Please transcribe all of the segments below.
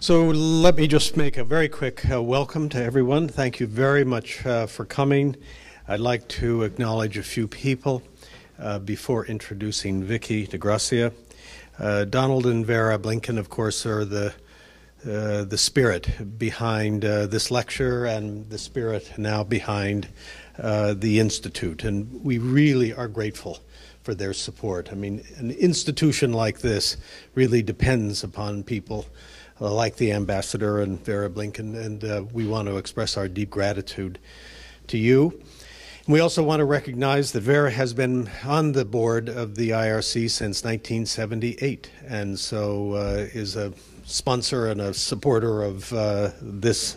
So let me just make a very quick welcome to everyone. Thank you very much for coming. I'd like to acknowledge a few people before introducing Vicky de Grazia. Donald and Vera Blinken, of course, are the spirit behind this lecture and the spirit now behind the Institute. And we really are grateful for their support. I mean, an institution like this really depends upon people like the Ambassador and Vera Blinken, and we want to express our deep gratitude to you. And we also want to recognize that Vera has been on the board of the IRC since 1978, and so is a sponsor and a supporter of this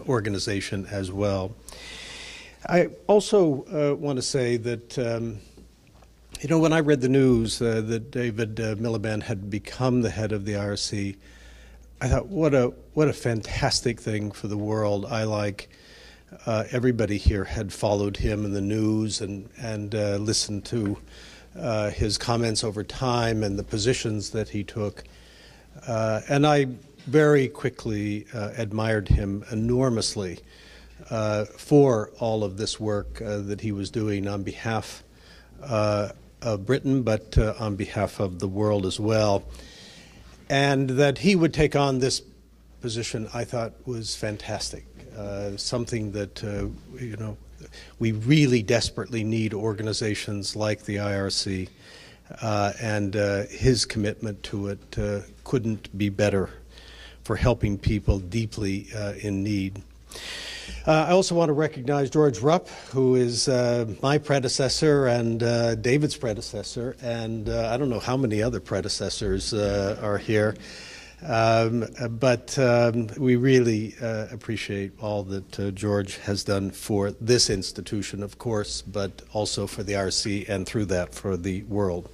organization as well. I also want to say that you know, when I read the news that David Miliband had become the head of the IRC, I thought, what a fantastic thing for the world. I, like everybody here, had followed him in the news and listened to his comments over time and the positions that he took. And I very quickly admired him enormously for all of this work that he was doing on behalf of Britain, but on behalf of the world as well. And that he would take on this position, I thought, was fantastic. Something that, you know, we really desperately need organizations like the IRC, and his commitment to it couldn't be better for helping people deeply in need. I also want to recognize George Rupp, who is my predecessor and David's predecessor, and I don't know how many other predecessors are here, but we really appreciate all that George has done for this institution, of course, but also for the IRC and through that for the world.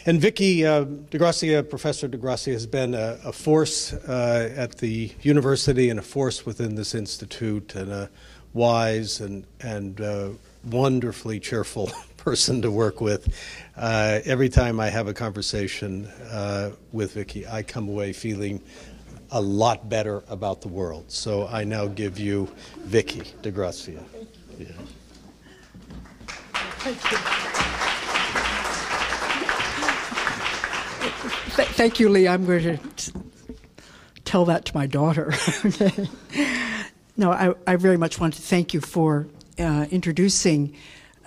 And Vicky de Grazia, Professor de Grazia, has been a force at the university and a force within this institute, and a wise and wonderfully cheerful person to work with. Every time I have a conversation with Vicky, I come away feeling a lot better about the world. So I now give you Vicky de Grazia. Thank you. Yeah. Thank you. Thank you, Lee. I'm going to tell that to my daughter. No, I very much want to thank you for introducing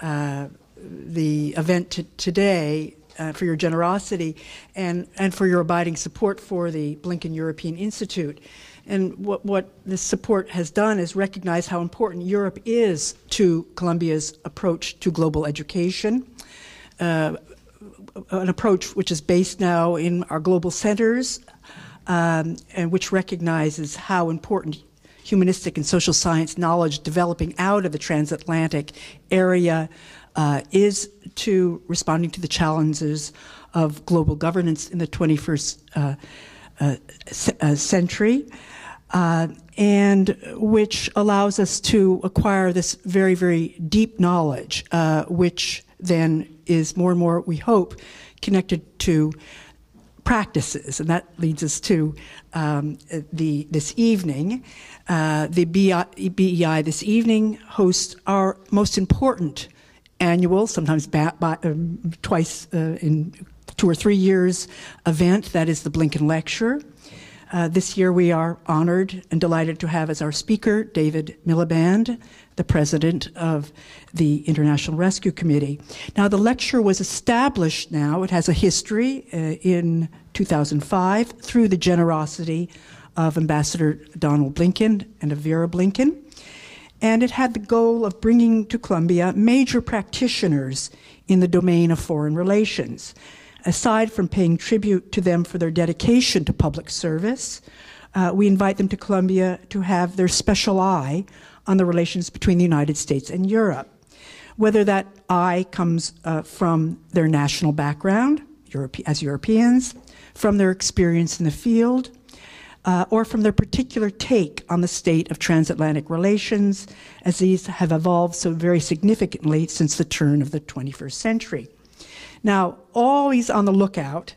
the event today, for your generosity, and for your abiding support for the Blinken European Institute. And what this support has done is recognize how important Europe is to Columbia's approach to global education. An approach which is based now in our global centers, and which recognizes how important humanistic and social science knowledge developing out of the transatlantic area is to responding to the challenges of global governance in the 21st century, and which allows us to acquire this very, very deep knowledge, which then is more and more, we hope, connected to practices. And that leads us to this evening. The BEI this evening hosts our most important annual, sometimes twice in 2 or 3 years, event, that is the Blinken Lecture. This year we are honored and delighted to have as our speaker David Miliband, the president of the International Rescue Committee. Now, the lecture was established now. It has a history in 2005 through the generosity of Ambassador Donald Blinken and of Vera Blinken. And it had the goal of bringing to Columbia major practitioners in the domain of foreign relations. Aside from paying tribute to them for their dedication to public service, we invite them to Columbia to have their special eye on the relations between the United States and Europe. Whether that eye comes from their national background, as Europeans, from their experience in the field, or from their particular take on the state of transatlantic relations, as these have evolved so very significantly since the turn of the 21st century. Now, always on the lookout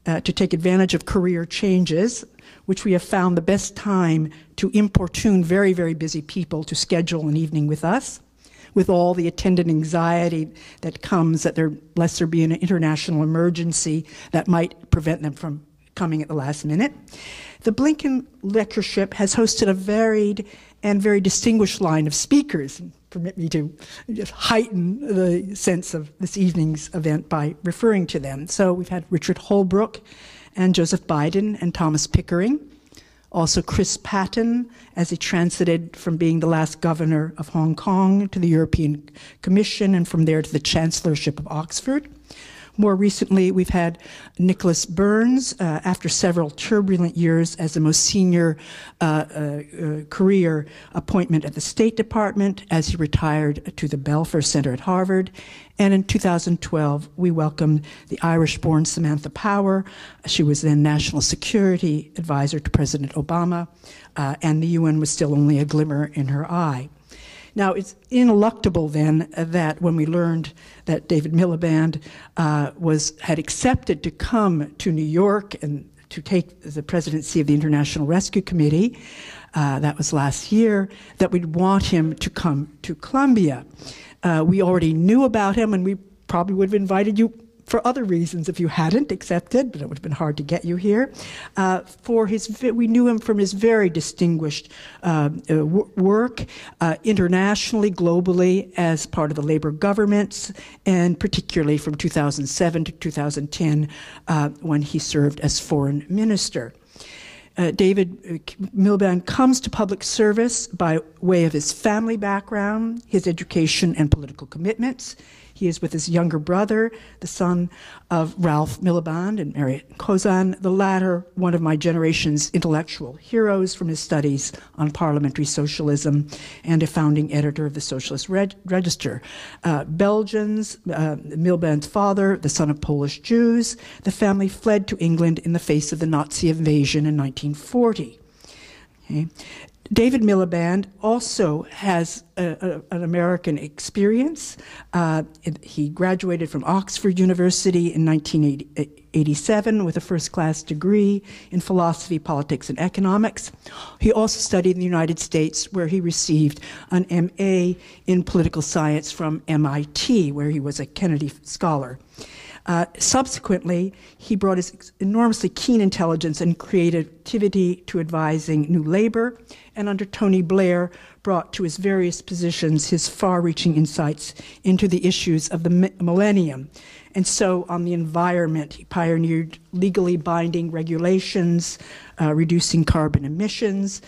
to take advantage of career changes, which we have found the best time to importune very, very busy people to schedule an evening with us, with all the attendant anxiety that comes that lest there be an international emergency that might prevent them from coming at the last minute. The Blinken Lectureship has hosted a varied and very distinguished line of speakers. Permit me to just heighten the sense of this evening's event by referring to them. So we've had Richard Holbrooke and Joseph Biden and Thomas Pickering. Also Chris Patten, as he transited from being the last governor of Hong Kong to the European Commission and from there to the Chancellorship of Oxford. More recently, we've had Nicholas Burns, after several turbulent years as the most senior career appointment at the State Department, as he retired to the Belfer Center at Harvard. And in 2012, we welcomed the Irish-born Samantha Power. She was then National Security Advisor to President Obama, and the UN was still only a glimmer in her eye. Now, it's ineluctable then that when we learned that David Miliband had accepted to come to New York and to take the presidency of the International Rescue Committee, that was last year, that we'd want him to come to Columbia. We already knew about him, and we probably would have invited you for other reasons if you hadn't accepted, but it would have been hard to get you here. We knew him from his very distinguished work internationally, globally, as part of the Labour governments, and particularly from 2007 to 2010 when he served as foreign minister. David Miliband comes to public service by way of his family background, his education and political commitments. He is with his younger brother, the son of Ralph Miliband and Mariette Kozan, the latter one of my generation's intellectual heroes from his studies on parliamentary socialism and a founding editor of the Socialist Register. Belgians, Miliband's father, the son of Polish Jews, the family fled to England in the face of the Nazi invasion in 1940. Okay. David Miliband also has an American experience. He graduated from Oxford University in 1987 with a first-class degree in philosophy, politics, and economics. He also studied in the United States, where he received an MA in political science from MIT, where he was a Kennedy Scholar. Subsequently, he brought his enormously keen intelligence and creativity to advising New Labour, and under Tony Blair, brought to his various positions his far-reaching insights into the issues of the millennium. And so on the environment, he pioneered legally binding regulations, reducing carbon emissions.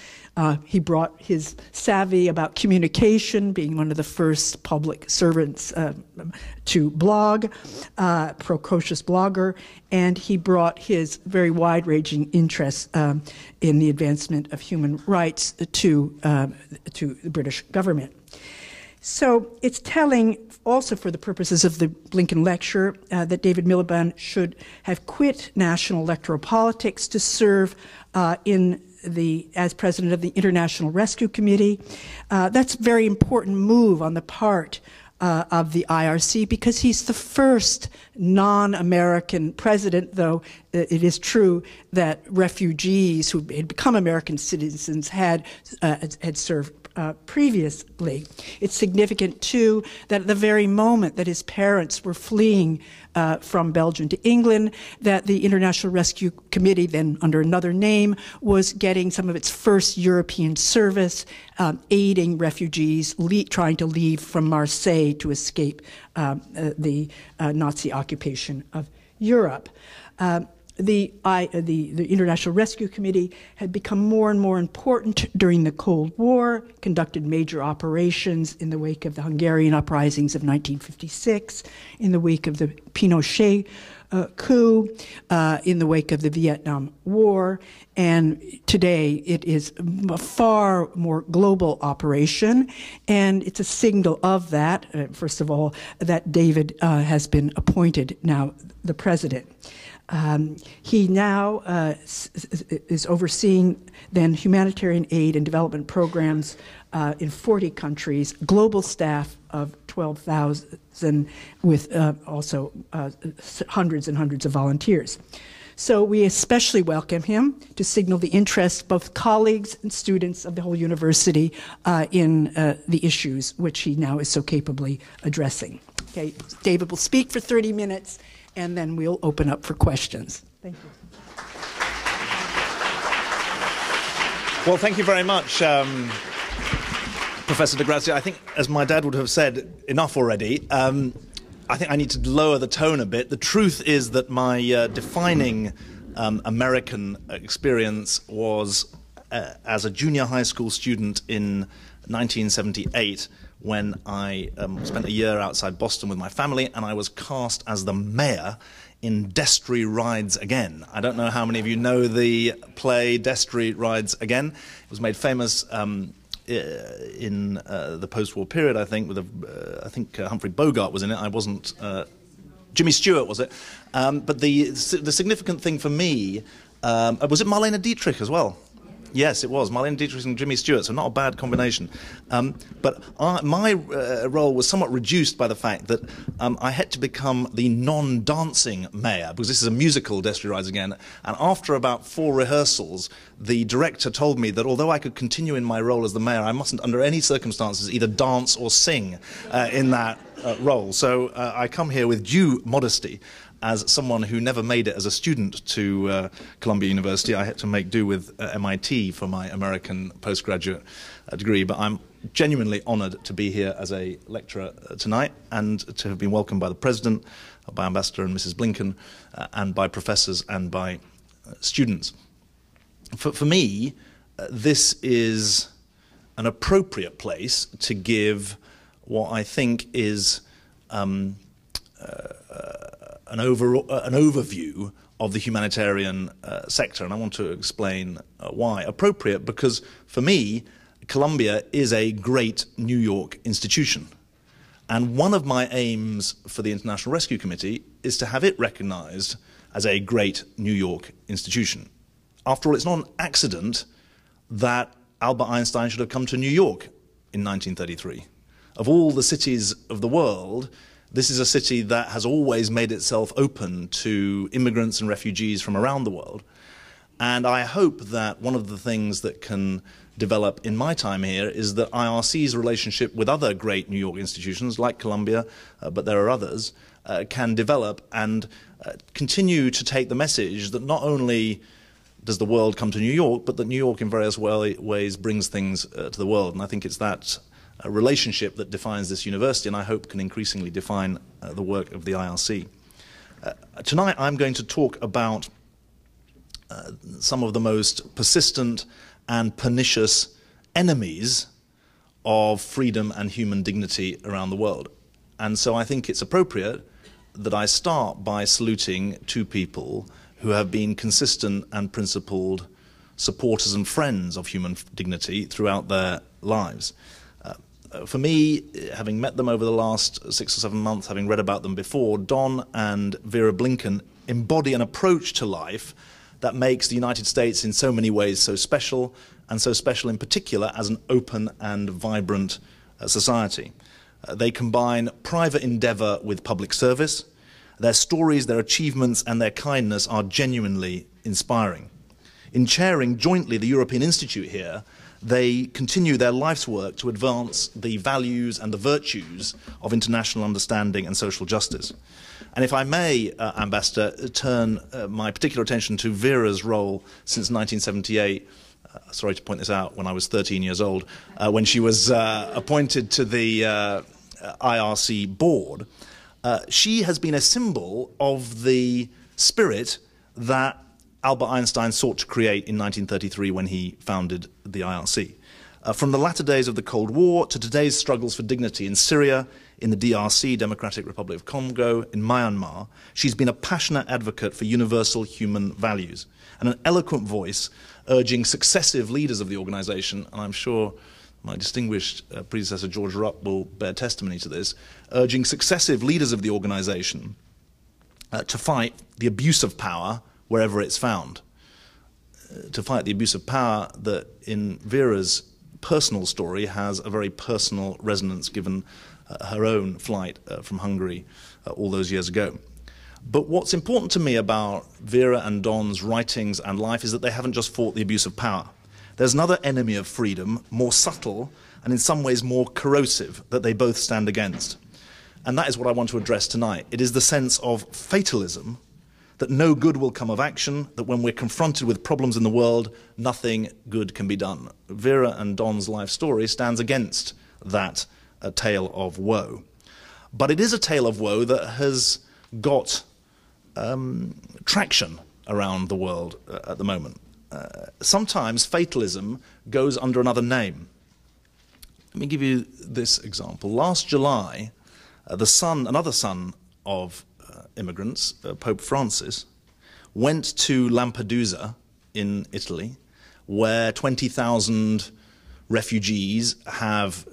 He brought his savvy about communication, being one of the first public servants to blog, precocious blogger, and he brought his very wide-ranging interests in the advancement of human rights to the British government. So it's telling also for the purposes of the Blinken lecture that David Miliband should have quit national electoral politics to serve as president of the International Rescue Committee. That's a very important move on the part of the IRC because he's the first non-American president, though it is true that refugees who had become American citizens had served previously. It's significant, too, that at the very moment that his parents were fleeing from Belgium to England, that the International Rescue Committee, then under another name, was getting some of its first European service, aiding refugees trying to leave from Marseille to escape the Nazi occupation of Europe. The International Rescue Committee had become more and more important during the Cold War, conducted major operations in the wake of the Hungarian uprisings of 1956, in the wake of the Pinochet coup, in the wake of the Vietnam War, and today it is a far more global operation, and it's a signal of that, first of all, that David has been appointed now the president. He now is overseeing then humanitarian aid and development programs in 40 countries, global staff of 12,000 with also hundreds and hundreds of volunteers. So we especially welcome him to signal the interest of both colleagues and students of the whole university in the issues which he now is so capably addressing. Okay, David will speak for 30 minutes, and then we'll open up for questions. Thank you. Well, thank you very much, Professor de Grazia. I think, as my dad would have said, enough already. I think I need to lower the tone a bit. The truth is that my defining American experience was as a junior high school student in 1978, when I spent a year outside Boston with my family, and I was cast as the mayor in Destry Rides Again. I don't know how many of you know the play Destry Rides Again. It was made famous in the post-war period, I think, with I think Humphrey Bogart was in it. I wasn't. Jimmy Stewart was it? But the significant thing for me was it Marlene Dietrich as well. Yes, it was. Marlene Dietrich and Jimmy Stewart, so not a bad combination. But my role was somewhat reduced by the fact that I had to become the non-dancing mayor, because this is a musical, Destry Rides Again, and after about 4 rehearsals, the director told me that although I could continue in my role as the mayor, I mustn't under any circumstances either dance or sing in that role. So I come here with due modesty. As someone who never made it as a student to Columbia University, I had to make do with MIT for my American postgraduate degree. But I'm genuinely honored to be here as a lecturer tonight, and to have been welcomed by the President, by Ambassador and Mrs. Blinken, and by professors and by students. For me, this is an appropriate place to give what I think is an overview of the humanitarian sector, and I want to explain why. Appropriate because, for me, Columbia is a great New York institution. And one of my aims for the International Rescue Committee is to have it recognized as a great New York institution. After all, it's not an accident that Albert Einstein should have come to New York in 1933. Of all the cities of the world, this is a city that has always made itself open to immigrants and refugees from around the world. And I hope that one of the things that can develop in my time here is that IRC's relationship with other great New York institutions like Columbia, but there are others, can develop and continue to take the message that not only does the world come to New York, but that New York in various ways brings things to the world. And I think it's that relationship that defines this university, and I hope can increasingly define the work of the IRC. Tonight I'm going to talk about some of the most persistent and pernicious enemies of freedom and human dignity around the world. And so I think it's appropriate that I start by saluting 2 people who have been consistent and principled supporters and friends of human dignity throughout their lives. For me, having met them over the last 6 or 7 months, having read about them before, Don and Vera Blinken embody an approach to life that makes the United States in so many ways so special, and so special in particular as an open and vibrant society. They combine private endeavor with public service. Their stories, their achievements, and their kindness are genuinely inspiring. In chairing jointly the European Institute here, they continue their life's work to advance the values and the virtues of international understanding and social justice. And if I may, Ambassador, turn my particular attention to Vera's role since 1978, sorry to point this out, when I was 13 years old, when she was appointed to the IRC board. She has been a symbol of the spirit that Albert Einstein sought to create in 1933 when he founded the IRC. From the latter days of the Cold War to today's struggles for dignity in Syria, in the DRC, Democratic Republic of Congo, in Myanmar, she's been a passionate advocate for universal human values and an eloquent voice urging successive leaders of the organization, and I'm sure my distinguished predecessor George Rupp will bear testimony to this, urging successive leaders of the organization to fight the abuse of power wherever it's found, to fight the abuse of power that in Vera's personal story has a very personal resonance given her own flight from Hungary all those years ago. But what's important to me about Vera and Don's writings and life is that they haven't just fought the abuse of power. There's another enemy of freedom, more subtle and in some ways more corrosive, that they both stand against. And that is what I want to address tonight. It is the sense of fatalism, that no good will come of action, that when we're confronted with problems in the world, nothing good can be done. Vera and Don's life story stands against that tale of woe. But it is a tale of woe that has got traction around the world at the moment. Sometimes fatalism goes under another name. Let me give you this example. Last July, another son of immigrants, Pope Francis, went to Lampedusa in Italy, where 20,000 refugees have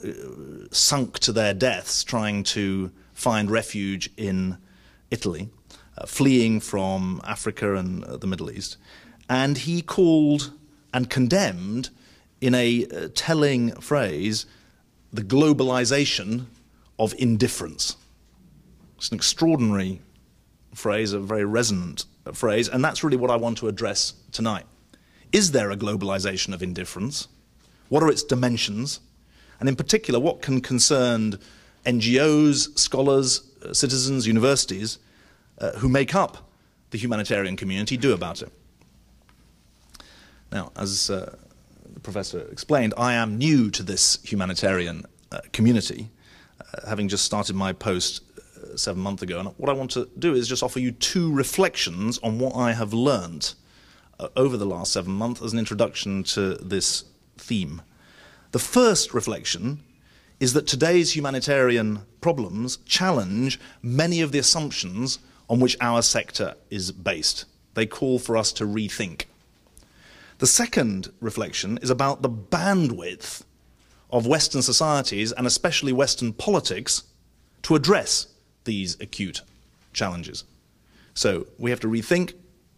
sunk to their deaths trying to find refuge in Italy, fleeing from Africa and the Middle East. And he called and condemned, in a telling phrase, the globalization of indifference. It's an extraordinary phrase, a very resonant phrase, and that's really what I want to address tonight. Is there a globalization of indifference? What are its dimensions? And in particular, what can concerned NGOs, scholars, citizens, universities who make up the humanitarian community do about it? Now, as the professor explained, I am new to this humanitarian community, having just started my post 7 months ago. And what I want to do is just offer you two reflections on what I have learned over the last 7 months as an introduction to this theme. The first reflection is that today's humanitarian problems challenge many of the assumptions on which our sector is based. They call for us to rethink. The second reflection is about the bandwidth of Western societies, and especially Western politics, to address these acute challenges. So we have to rethink,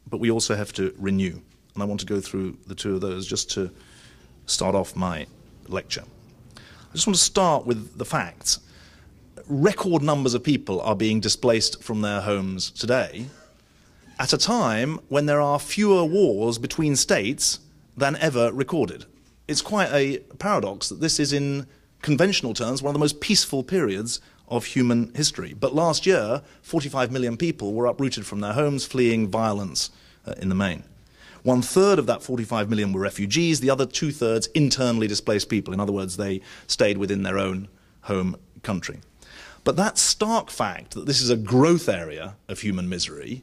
but we also have to renew. And I want to go through the two of those just to start off my lecture. I just want to start with the facts. Record numbers of people are being displaced from their homes today, at a time when there are fewer wars between states than ever recorded. It's quite a paradox that this is, in conventional terms, one of the most peaceful periods of human history. But last year, 45 million people were uprooted from their homes, fleeing violence in the main. 1/3 of that 45 million were refugees, the other 2/3 internally displaced people. In other words, they stayed within their own home country. But that stark fact that this is a growth area of human misery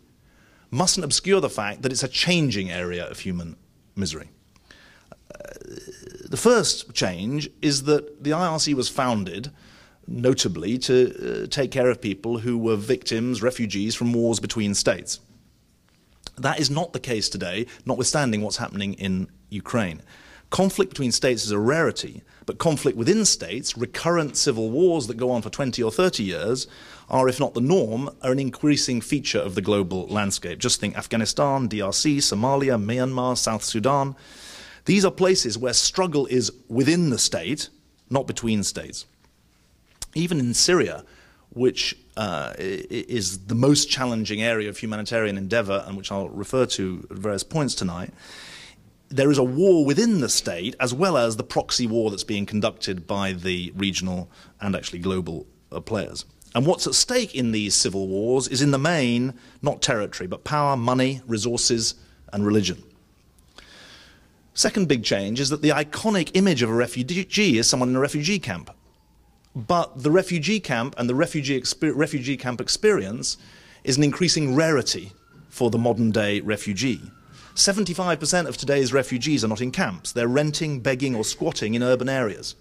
mustn't obscure the fact that it's a changing area of human misery. The first change is that the IRC was founded, notably, to take care of people who were victims, refugees from wars between states. That is not the case today, notwithstanding what's happening in Ukraine. Conflict between states is a rarity, but conflict within states, recurrent civil wars that go on for 20 or 30 years, are, if not the norm, are an increasing feature of the global landscape. Just think Afghanistan, DRC, Somalia, Myanmar, South Sudan. These are places where struggle is within the state, not between states. Even in Syria, which is the most challenging area of humanitarian endeavor, and which I'll refer to at various points tonight, there is a war within the state, as well as the proxy war that's being conducted by the regional and actually global players. And what's at stake in these civil wars is, in the main, not territory, but power, money, resources, and religion. Second big change is that the iconic image of a refugee is someone in a refugee camp. But the refugee camp and the refugee camp experience is an increasing rarity for the modern-day refugee. 75% of today's refugees are not in camps. They're renting, begging, or squatting in urban areas.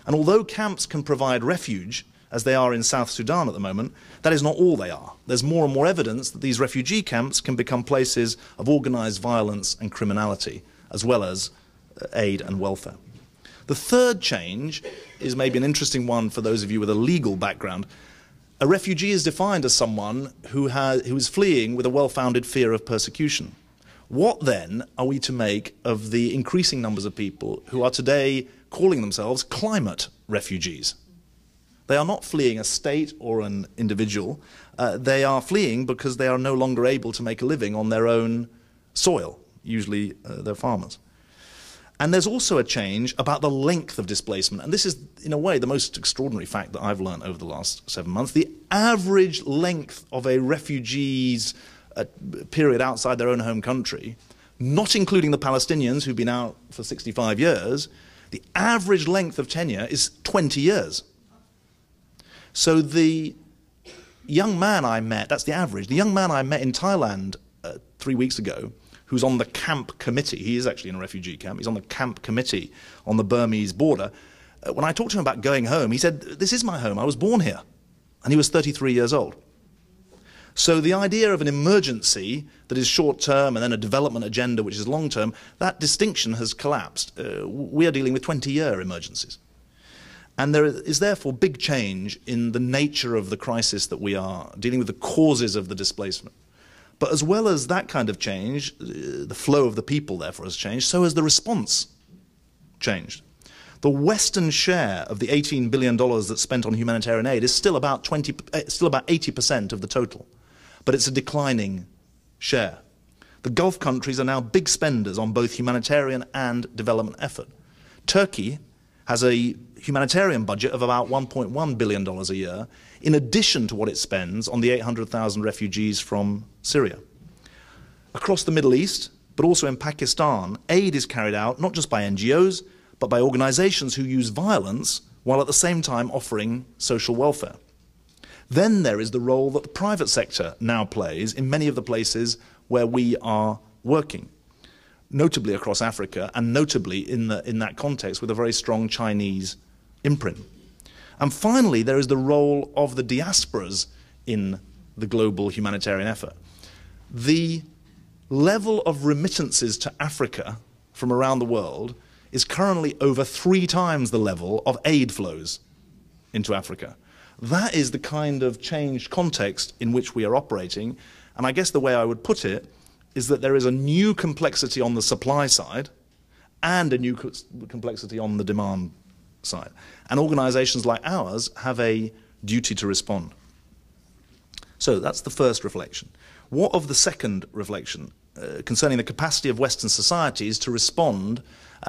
And although camps can provide refuge, as they are in South Sudan at the moment, that is not all they are. There's more and more evidence that these refugee camps can become places of organized violence and criminality, as well as aid and welfare. The third change is maybe an interesting one for those of you with a legal background. A refugee is defined as someone who is fleeing with a well-founded fear of persecution. What then are we to make of the increasing numbers of people who are today calling themselves climate refugees? They are not fleeing a state or an individual. They are fleeing because they are no longer able to make a living on their own soil. Usually they're farmers. And there's also a change about the length of displacement. And this is, in a way, the most extraordinary fact that I've learned over the last 7 months. The average length of a refugee's period outside their own home country, not including the Palestinians who've been out for 65 years, the average length of tenure is 20 years. So the young man I met, that's the average, the young man I met in Thailand 3 weeks ago, who's on the camp committee, he is actually in a refugee camp, he's on the camp committee on the Burmese border. When I talked to him about going home, he said, "This is my home, I was born here." And he was 33 years old. So the idea of an emergency that is short-term and then a development agenda which is long-term, that distinction has collapsed. We are dealing with 20-year emergencies. And there is therefore big change in the nature of the crisis that we are dealing with, the causes of the displacement. But as well as that kind of change, the flow of the people therefore has changed, so has the response changed. The Western share of the $18 billion that's spent on humanitarian aid is still about 80% of the total, but it's a declining share. The Gulf countries are now big spenders on both humanitarian and development effort. Turkey has a humanitarian budget of about $1.1 billion a year, in addition to what it spends on the 800,000 refugees from Syria. Across the Middle East, but also in Pakistan, aid is carried out not just by NGOs, but by organizations who use violence while at the same time offering social welfare. Then there is the role that the private sector now plays in many of the places where we are working, notably across Africa and notably in that context with a very strong Chinese imprint. And finally, there is the role of the diasporas in the global humanitarian effort. The level of remittances to Africa from around the world is currently over 3 times the level of aid flows into Africa. That is the kind of changed context in which we are operating. And I guess the way I would put it is that there is a new complexity on the supply side and a new complexity on the demand side. And organizations like ours have a duty to respond. So that's the first reflection. What of the second reflection concerning the capacity of Western societies to respond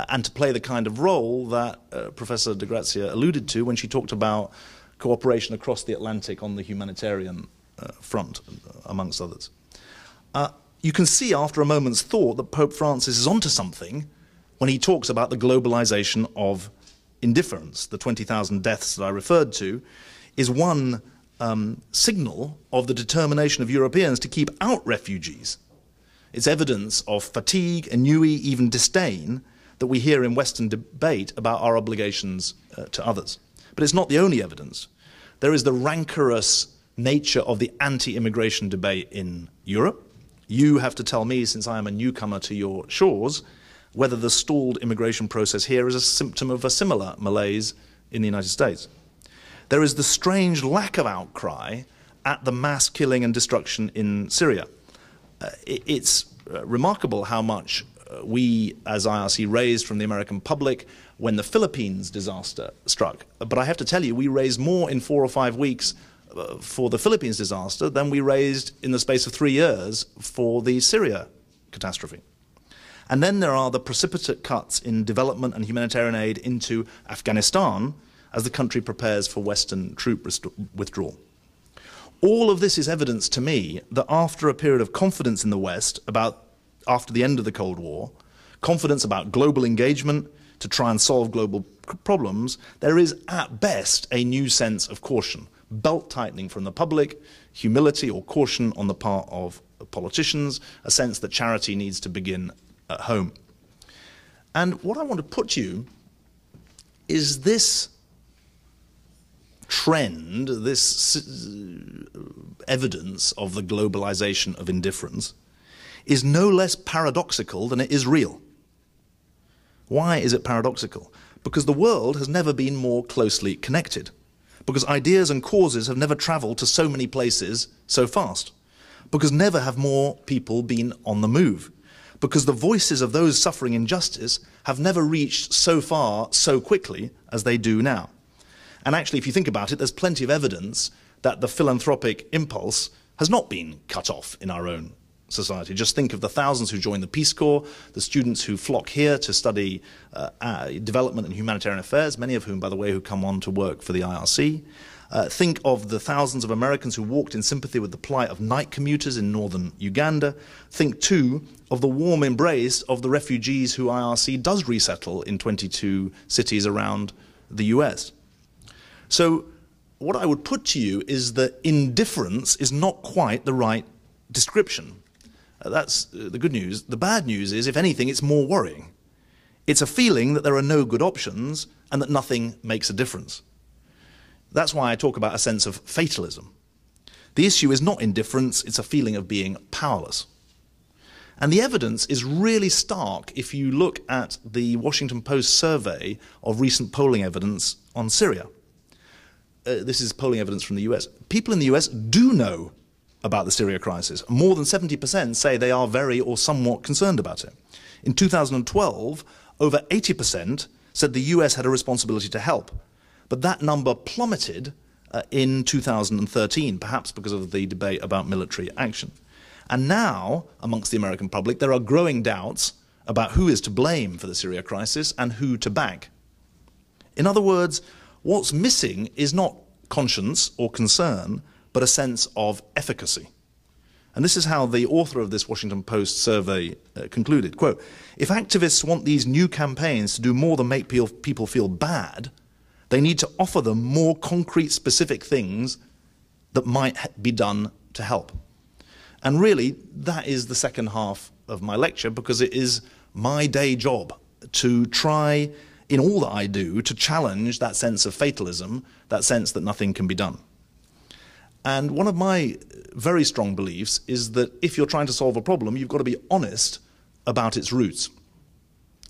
and to play the kind of role that Professor de Grazia alluded to when she talked about cooperation across the Atlantic on the humanitarian front, amongst others. You can see after a moment's thought that Pope Francis is onto something when he talks about the globalization of indifference. The 20,000 deaths that I referred to is one signal of the determination of Europeans to keep out refugees. It's evidence of fatigue, ennui, even disdain that we hear in Western debate about our obligations to others. But it's not the only evidence. There is the rancorous nature of the anti-immigration debate in Europe. You have to tell me, since I am a newcomer to your shores, whether the stalled immigration process here is a symptom of a similar malaise in the United States. There is the strange lack of outcry at the mass killing and destruction in Syria. It's remarkable how much we, as IRC, raised from the American public when the Philippines disaster struck. But I have to tell you, we raised more in 4 or 5 weeks for the Philippines disaster than we raised in the space of 3 years for the Syria catastrophe. And then there are the precipitate cuts in development and humanitarian aid into Afghanistan as the country prepares for Western troop withdrawal. All of this is evidence to me that after a period of confidence in the West after the end of the Cold War, confidence about global engagement to try and solve global problems, there is at best a new sense of caution, belt-tightening from the public, humility or caution on the part of politicians, a sense that charity needs to begin at home. And what I want to put to you is this trend, this evidence of the globalization of indifference is no less paradoxical than it is real. Why is it paradoxical? Because the world has never been more closely connected. Because ideas and causes have never traveled to so many places so fast. Because never have more people been on the move. Because the voices of those suffering injustice have never reached so far so quickly as they do now. And actually, if you think about it, there's plenty of evidence that the philanthropic impulse has not been cut off in our own society. Just think of the thousands who join the Peace Corps, the students who flock here to study development and humanitarian affairs, many of whom, by the way, who come on to work for the IRC. Think of the thousands of Americans who walked in sympathy with the plight of night commuters in northern Uganda. Think, too, of the warm embrace of the refugees who IRC does resettle in 22 cities around the US. So what I would put to you is that indifference is not quite the right description. That's the good news. The bad news is, if anything, it's more worrying. It's a feeling that there are no good options and that nothing makes a difference. That's why I talk about a sense of fatalism. The issue is not indifference, it's a feeling of being powerless. And the evidence is really stark if you look at the Washington Post survey of recent polling evidence on Syria. This is polling evidence from the US. People in the US do know about the Syria crisis. More than 70% say they are very or somewhat concerned about it. In 2012, over 80% said the US had a responsibility to help. But that number plummeted in 2013, perhaps because of the debate about military action. And now, amongst the American public, there are growing doubts about who is to blame for the Syria crisis and who to back. In other words, what's missing is not conscience or concern, but a sense of efficacy. And this is how the author of this Washington Post survey concluded, quote, "If activists want these new campaigns to do more than make people feel bad, they need to offer them more concrete, specific things that might be done to help." And really, that is the second half of my lecture, because it is my day job to try, in all that I do, to challenge that sense of fatalism, that sense that nothing can be done. And one of my very strong beliefs is that if you're trying to solve a problem, you've got to be honest about its roots.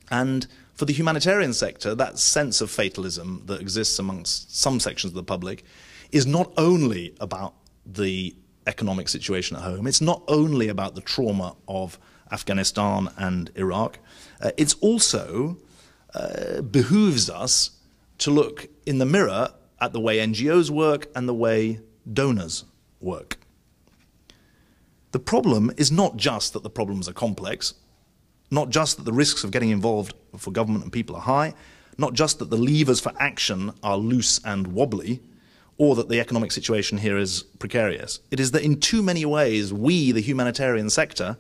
And for the humanitarian sector, that sense of fatalism that exists amongst some sections of the public is not only about the economic situation at home, it's not only about the trauma of Afghanistan and Iraq, it's also behooves us to look in the mirror at the way NGOs work and the way donors work. The problem is not just that the problems are complex, not just that the risks of getting involved for government and people are high, not just that the levers for action are loose and wobbly, or that the economic situation here is precarious. It is that in too many ways we, the humanitarian sector,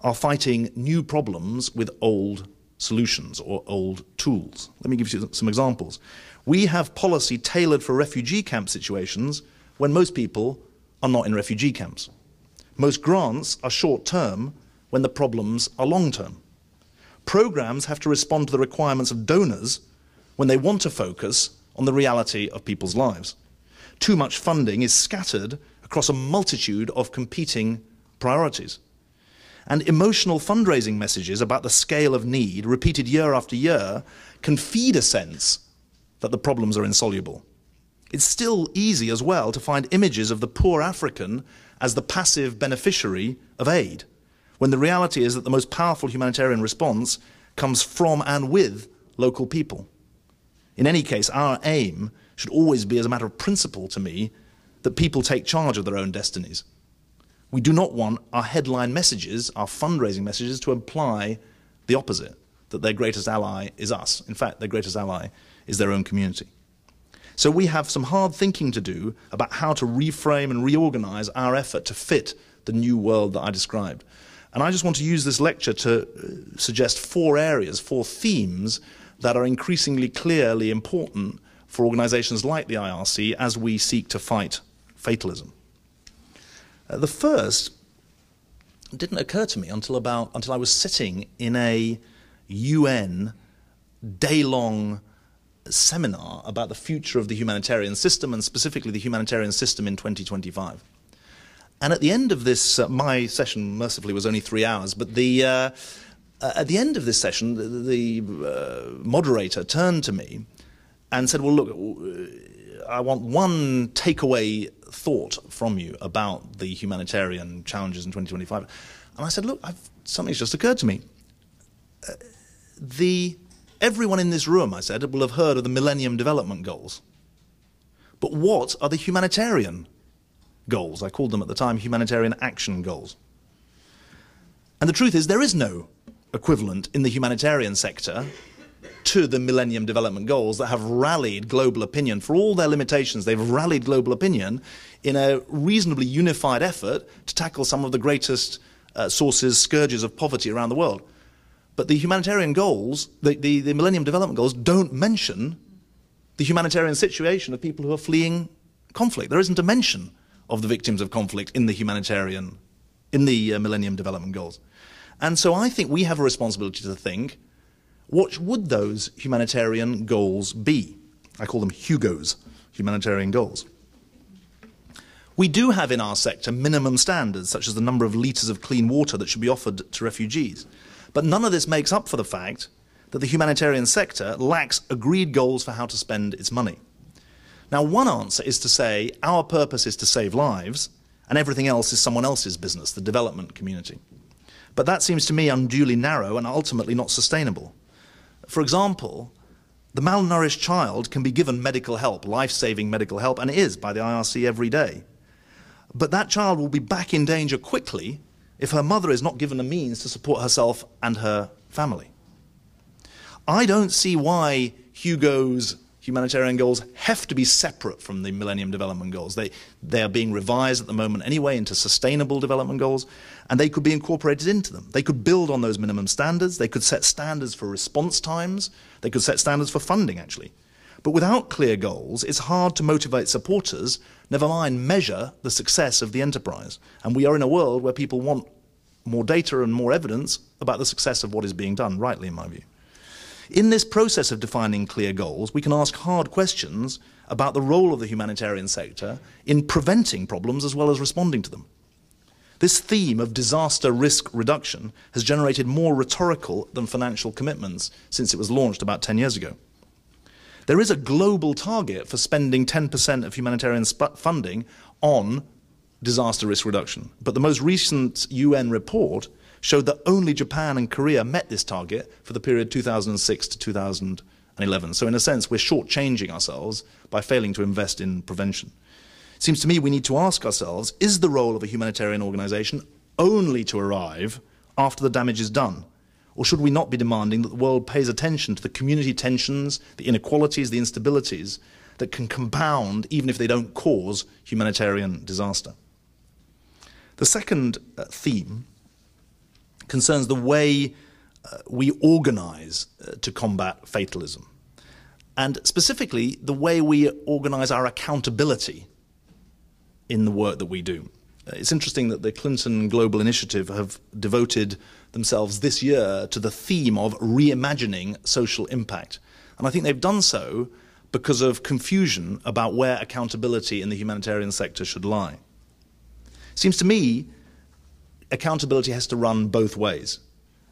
are fighting new problems with old solutions or old tools. Let me give you some examples. We have policy tailored for refugee camp situations when most people are not in refugee camps. Most grants are short-term when the problems are long-term. Programs have to respond to the requirements of donors when they want to focus on the reality of people's lives. Too much funding is scattered across a multitude of competing priorities. And emotional fundraising messages about the scale of need, repeated year after year, can feed a sense that the problems are insoluble. It's still easy as well to find images of the poor African as the passive beneficiary of aid, when the reality is that the most powerful humanitarian response comes from and with local people. In any case, our aim should always be, as a matter of principle to me, that people take charge of their own destinies. We do not want our headline messages, our fundraising messages, to imply the opposite, that their greatest ally is us. In fact, their greatest ally is their own community. So we have some hard thinking to do about how to reframe and reorganize our effort to fit the new world that I described. And I just want to use this lecture to suggest 4 areas, 4 themes that are increasingly clearly important for organizations like the IRC as we seek to fight fatalism. The first didn't occur to me until I was sitting in a UN day-long seminar about the future of the humanitarian system, and specifically the humanitarian system in 2025. And at the end of this, my session mercifully was only 3 hours, but at the end of this session, the moderator turned to me and said, well, look, I want one takeaway thought from you about the humanitarian challenges in 2025. And I said, look, something's just occurred to me. Everyone in this room, I said, will have heard of the Millennium Development Goals. But what are the humanitarian goals? I called them at the time humanitarian action goals. And the truth is there is no equivalent in the humanitarian sector to the Millennium Development Goals that have rallied global opinion. For all their limitations, they've rallied global opinion in a reasonably unified effort to tackle some of the greatest scourges of poverty around the world. But the humanitarian goals, the Millennium Development Goals, don't mention the humanitarian situation of people who are fleeing conflict. There isn't a mention of the victims of conflict in the Millennium Development Goals. And so I think we have a responsibility to think, what would those humanitarian goals be? I call them HUGOs, humanitarian goals. We do have in our sector minimum standards, such as the number of litres of clean water that should be offered to refugees. But none of this makes up for the fact that the humanitarian sector lacks agreed goals for how to spend its money. Now, one answer is to say our purpose is to save lives and everything else is someone else's business, the development community. But that seems to me unduly narrow and ultimately not sustainable. For example, the malnourished child can be given medical help, life-saving medical help, and is by the IRC every day. But that child will be back in danger quickly if her mother is not given the means to support herself and her family. I don't see why HUGO's humanitarian goals have to be separate from the Millennium Development Goals. They are being revised at the moment anyway into Sustainable Development Goals, and they could be incorporated into them. They could build on those minimum standards. They could set standards for response times. They could set standards for funding, actually. But without clear goals, it's hard to motivate supporters, never mind measure the success of the enterprise. And we are in a world where people want more data and more evidence about the success of what is being done, rightly in my view. In this process of defining clear goals, we can ask hard questions about the role of the humanitarian sector in preventing problems as well as responding to them. This theme of disaster risk reduction has generated more rhetorical than financial commitments since it was launched about 10 years ago. There is a global target for spending 10% of humanitarian funding on disaster risk reduction, but the most recent UN report showed that only Japan and Korea met this target for the period 2006 to 2011. So in a sense, we're shortchanging ourselves by failing to invest in prevention. It seems to me we need to ask ourselves, is the role of a humanitarian organization only to arrive after the damage is done? Or should we not be demanding that the world pays attention to the community tensions, the inequalities, the instabilities that can compound even if they don't cause humanitarian disaster? The second theme concerns the way we organize to combat fatalism, and specifically the way we organize our accountability in the work that we do. It's interesting that the Clinton Global Initiative have devoted themselves this year to the theme of reimagining social impact. And I think they've done so because of confusion about where accountability in the humanitarian sector should lie. It seems to me accountability has to run both ways.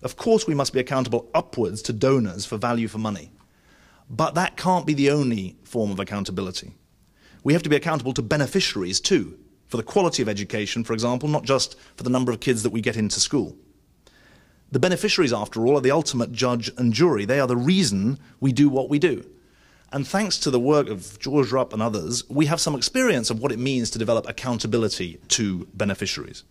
Of course we must be accountable upwards to donors for value for money, but that can't be the only form of accountability. We have to be accountable to beneficiaries too, for the quality of education, for example, not just for the number of kids that we get into school. The beneficiaries, after all, are the ultimate judge and jury. They are the reason we do what we do. And thanks to the work of George Rupp and others, we have some experience of what it means to develop accountability to beneficiaries.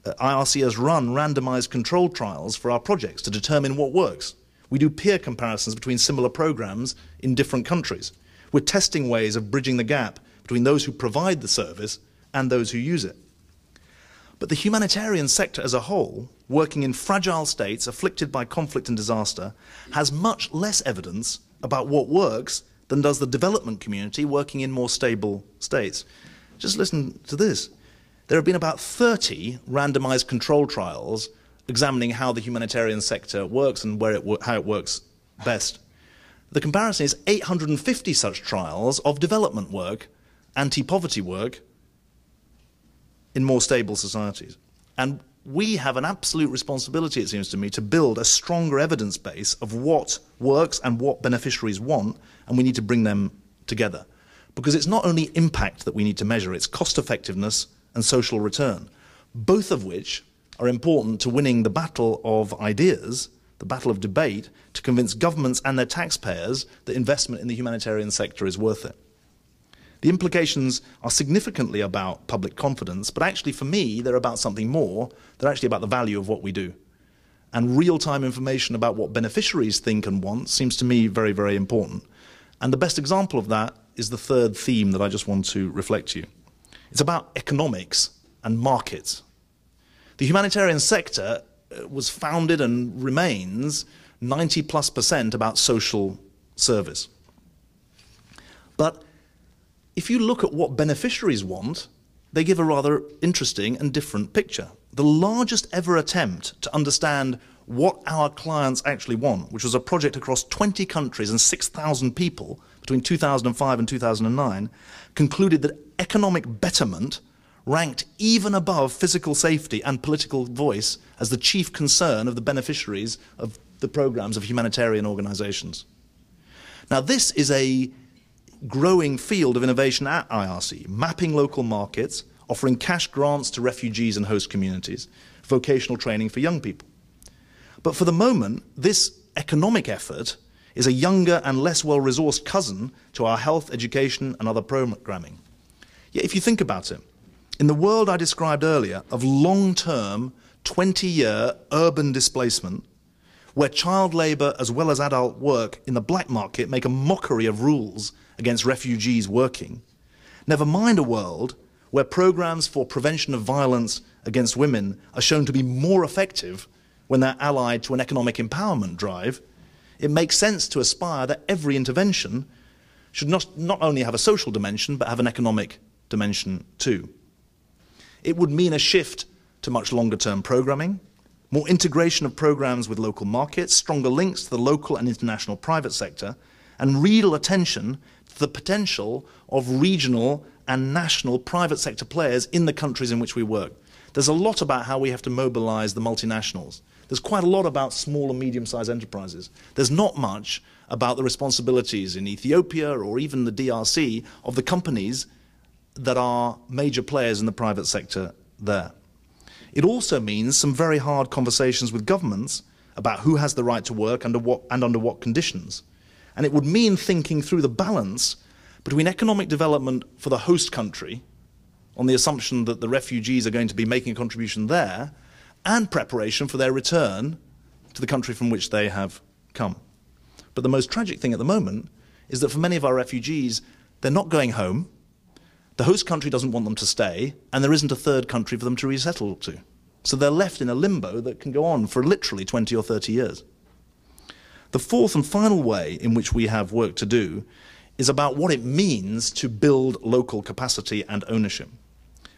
IRC has run randomized controlled trials for our projects to determine what works. We do peer comparisons between similar programs in different countries. We're testing ways of bridging the gap between those who provide the service and those who use it. But the humanitarian sector as a whole, working in fragile states afflicted by conflict and disaster, has much less evidence about what works than does the development community working in more stable states. Just listen to this. There have been about 30 randomized control trials examining how the humanitarian sector works and how it works best. The comparison is 850 such trials of development work, anti-poverty work, in more stable societies. And we have an absolute responsibility, it seems to me, to build a stronger evidence base of what works and what beneficiaries want, and we need to bring them together. Because it's not only impact that we need to measure, it's cost effectiveness and social return, both of which are important to winning the battle of ideas, the battle of debate, to convince governments and their taxpayers that investment in the humanitarian sector is worth it. The implications are significantly about public confidence, but actually for me, they're about something more. They're actually about the value of what we do. And real-time information about what beneficiaries think and want seems to me very, very important. And the best example of that is the third theme that I just want to reflect to you. It's about economics and markets. The humanitarian sector was founded and remains 90+% about social service. But if you look at what beneficiaries want, they give a rather interesting and different picture. The largest ever attempt to understand what our clients actually want, which was a project across 20 countries and 6,000 people between 2005 and 2009, concluded that economic betterment ranked even above physical safety and political voice as the chief concern of the beneficiaries of the programs of humanitarian organizations. Now, this is a growing field of innovation at IRC, mapping local markets, offering cash grants to refugees and host communities, vocational training for young people. But for the moment, this economic effort is a younger and less well-resourced cousin to our health, education, and other programming. Yet if you think about it, in the world I described earlier of long-term, 20-year urban displacement, where child labour as well as adult work in the black market make a mockery of rules against refugees working, never mind a world where programs for prevention of violence against women are shown to be more effective when they're allied to an economic empowerment drive, it makes sense to aspire that every intervention should not only have a social dimension, but have an economic dimension too. It would mean a shift to much longer-term programming, more integration of programs with local markets, stronger links to the local and international private sector, and real attention to the potential of regional and national private sector players in the countries in which we work. There's a lot about how we have to mobilize the multinationals. There's quite a lot about small and medium-sized enterprises. There's not much about the responsibilities in Ethiopia or even the DRC of the companies that are major players in the private sector there. It also means some very hard conversations with governments about who has the right to work under what conditions. And it would mean thinking through the balance between economic development for the host country, on the assumption that the refugees are going to be making a contribution there, and preparation for their return to the country from which they have come. But the most tragic thing at the moment is that for many of our refugees, they're not going home, the host country doesn't want them to stay, and there isn't a third country for them to resettle to. So they're left in a limbo that can go on for literally 20 or 30 years. The fourth and final way in which we have work to do is about what it means to build local capacity and ownership.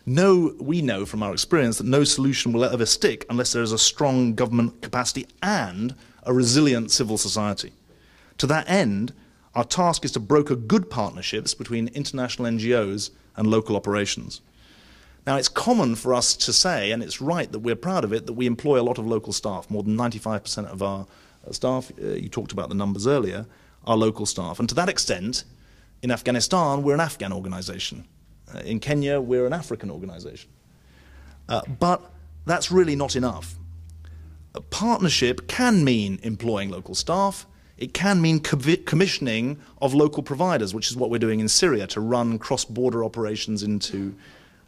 We know from our experience that no solution will ever stick unless there is a strong government capacity and a resilient civil society. To that end, our task is to broker good partnerships between international NGOs and local operations. Now, it's common for us to say, and it's right that we're proud of it, that we employ a lot of local staff. More than 95% of our staff, you talked about the numbers earlier, are local staff. And to that extent, in Afghanistan, we're an Afghan organization. In Kenya, we're an African organization. But that's really not enough. A partnership can mean employing local staff. It can mean commissioning of local providers, which is what we're doing in Syria, to run cross-border operations into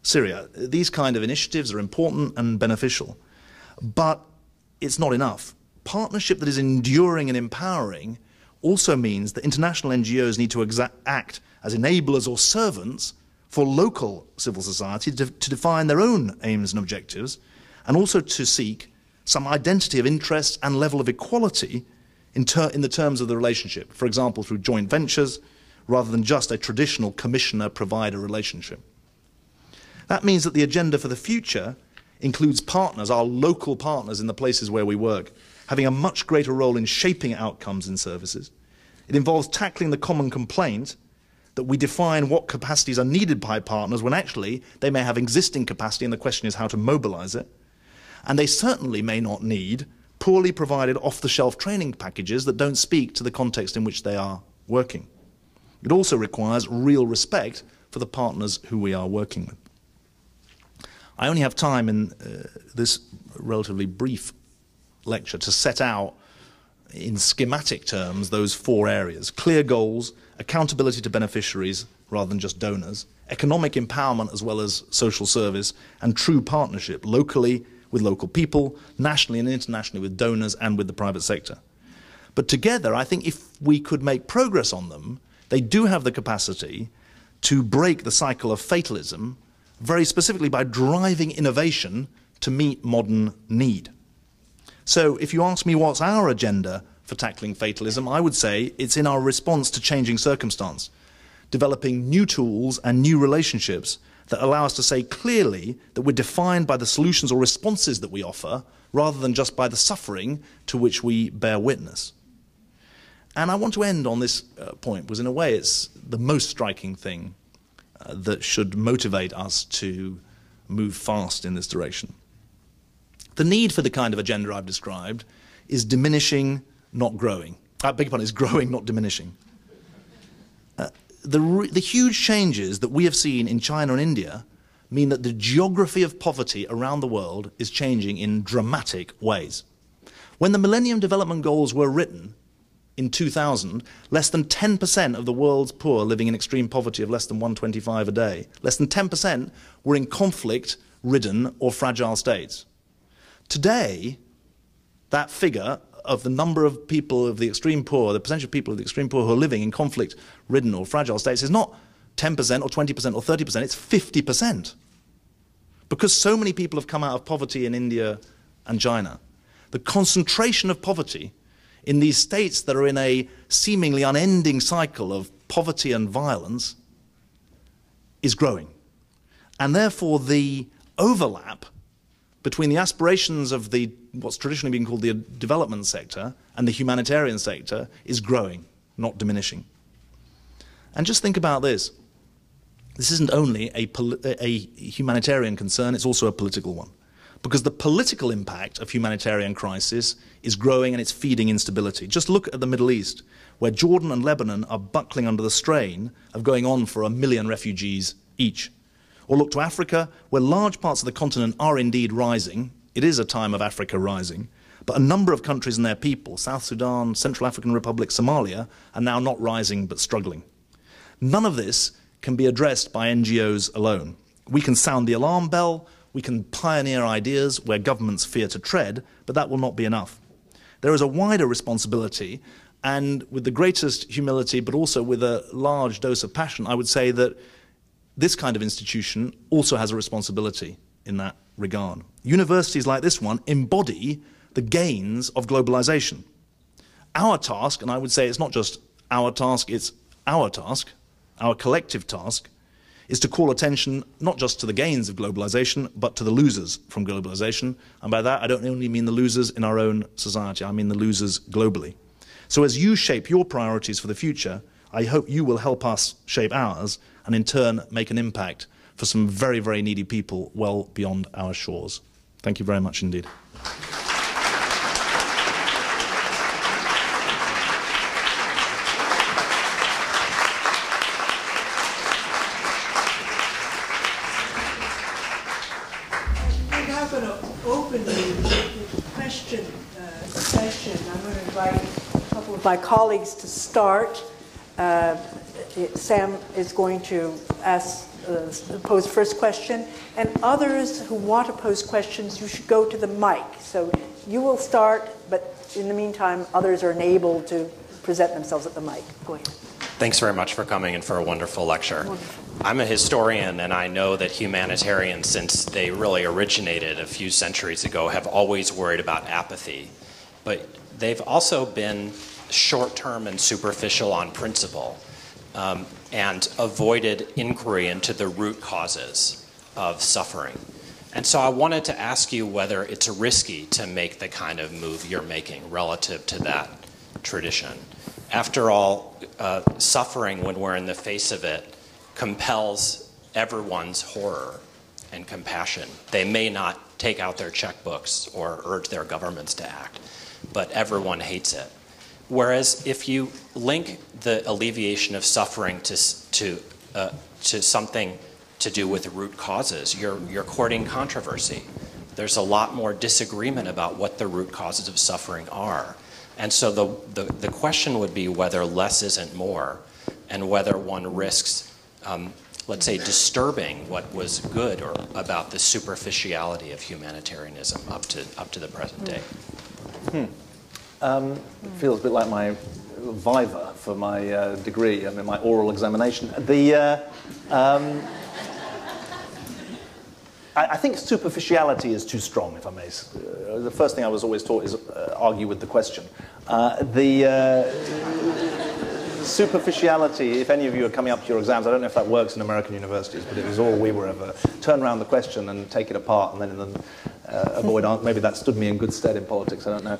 Syria. These kind of initiatives are important and beneficial. But it's not enough. Partnership that is enduring and empowering also means that international NGOs need to act as enablers or servants for local civil society to define their own aims and objectives, and also to seek some identity of interest and level of equality in the terms of the relationship, for example, through joint ventures, rather than just a traditional commissioner-provider relationship. That means that the agenda for the future includes partners, our local partners in the places where we work, having a much greater role in shaping outcomes in services. It involves tackling the common complaint that we define what capacities are needed by partners when actually they may have existing capacity, and the question is how to mobilize it. And they certainly may not need poorly provided off-the-shelf training packages that don't speak to the context in which they are working. It also requires real respect for the partners who we are working with. I only have time in this relatively brief lecture to set out in schematic terms those four areas: clear goals, accountability to beneficiaries, rather than just donors, economic empowerment as well as social service, and true partnership locally with local people, nationally and internationally with donors and with the private sector. But together, I think if we could make progress on them, they do have the capacity to break the cycle of fatalism, very specifically by driving innovation to meet modern need. So if you ask me what's our agenda for tackling fatalism, I would say it's in our response to changing circumstance, developing new tools and new relationships that allow us to say clearly that we're defined by the solutions or responses that we offer, rather than just by the suffering to which we bear witness. And I want to end on this point, because in a way it's the most striking thing that should motivate us to move fast in this direction. The need for the kind of agenda I've described is diminishing, not growing. I beg your pardon, is growing, not diminishing. The huge changes that we have seen in China and India mean that the geography of poverty around the world is changing in dramatic ways. When the Millennium Development Goals were written in 2000, less than 10% of the world's poor living in extreme poverty of less than $1.25 a day, less than 10% were in conflict-ridden or fragile states. Today, that figure of the number of people of the extreme poor, the percentage of people of the extreme poor who are living in conflict-ridden or fragile states is not 10% or 20% or 30%, it's 50%. Because so many people have come out of poverty in India and China. The concentration of poverty in these states that are in a seemingly unending cycle of poverty and violence is growing. And therefore the overlap between the aspirations of what's traditionally been called the development sector and the humanitarian sector is growing, not diminishing. And just think about this. This isn't only a humanitarian concern, it's also a political one. Because the political impact of humanitarian crisis is growing and it's feeding instability. Just look at the Middle East, where Jordan and Lebanon are buckling under the strain of going on for 1 million refugees each. Or look to Africa, where large parts of the continent are indeed rising. It is a time of Africa rising. But a number of countries and their people, South Sudan, Central African Republic, Somalia, are now not rising but struggling. None of this can be addressed by NGOs alone. We can sound the alarm bell, we can pioneer ideas where governments fear to tread, but that will not be enough. There is a wider responsibility, and with the greatest humility, but also with a large dose of passion, I would say that this kind of institution also has a responsibility in that regard. Universities like this one embody the gains of globalization. Our task, and I would say it's not just our task, it's our task, our collective task, is to call attention not just to the gains of globalization, but to the losers from globalization. And by that, I don't only mean the losers in our own society, I mean the losers globally. So as you shape your priorities for the future, I hope you will help us shape ours, and in turn make an impact for some very, very needy people well beyond our shores. Thank you very much indeed. We're now going to open the question session. I'm going to invite a couple of my colleagues to start. Sam is going to pose first question, and others who want to pose questions, you should go to the mic. So you will start, but in the meantime, others are enabled to present themselves at the mic. Go ahead. Thanks very much for coming and for a wonderful lecture. Wonderful. I'm a historian, and I know that humanitarians, since they really originated a few centuries ago, have always worried about apathy. But they've also been short-term and superficial on principle. And avoided inquiry into the root causes of suffering. And so I wanted to ask you whether it's risky to make the kind of move you're making relative to that tradition. After all, suffering, when we're in the face of it, compels everyone's horror and compassion. They may not take out their checkbooks or urge their governments to act, but everyone hates it. Whereas if you link the alleviation of suffering to something to do with root causes, you're courting controversy. There's a lot more disagreement about what the root causes of suffering are. And so the question would be whether less isn't more, and whether one risks let's say, disturbing what was good or about the superficiality of humanitarianism up to the present day? It feels a bit like my viva for my degree, my oral examination. I think superficiality is too strong, if I may. The first thing I was always taught is argue with the question. Superficiality, if any of you are coming up to your exams, I don't know if that works in American universities, but it was all we were ever. Turn around the question and take it apart and then avoid answer. Maybe that stood me in good stead in politics, I don't know.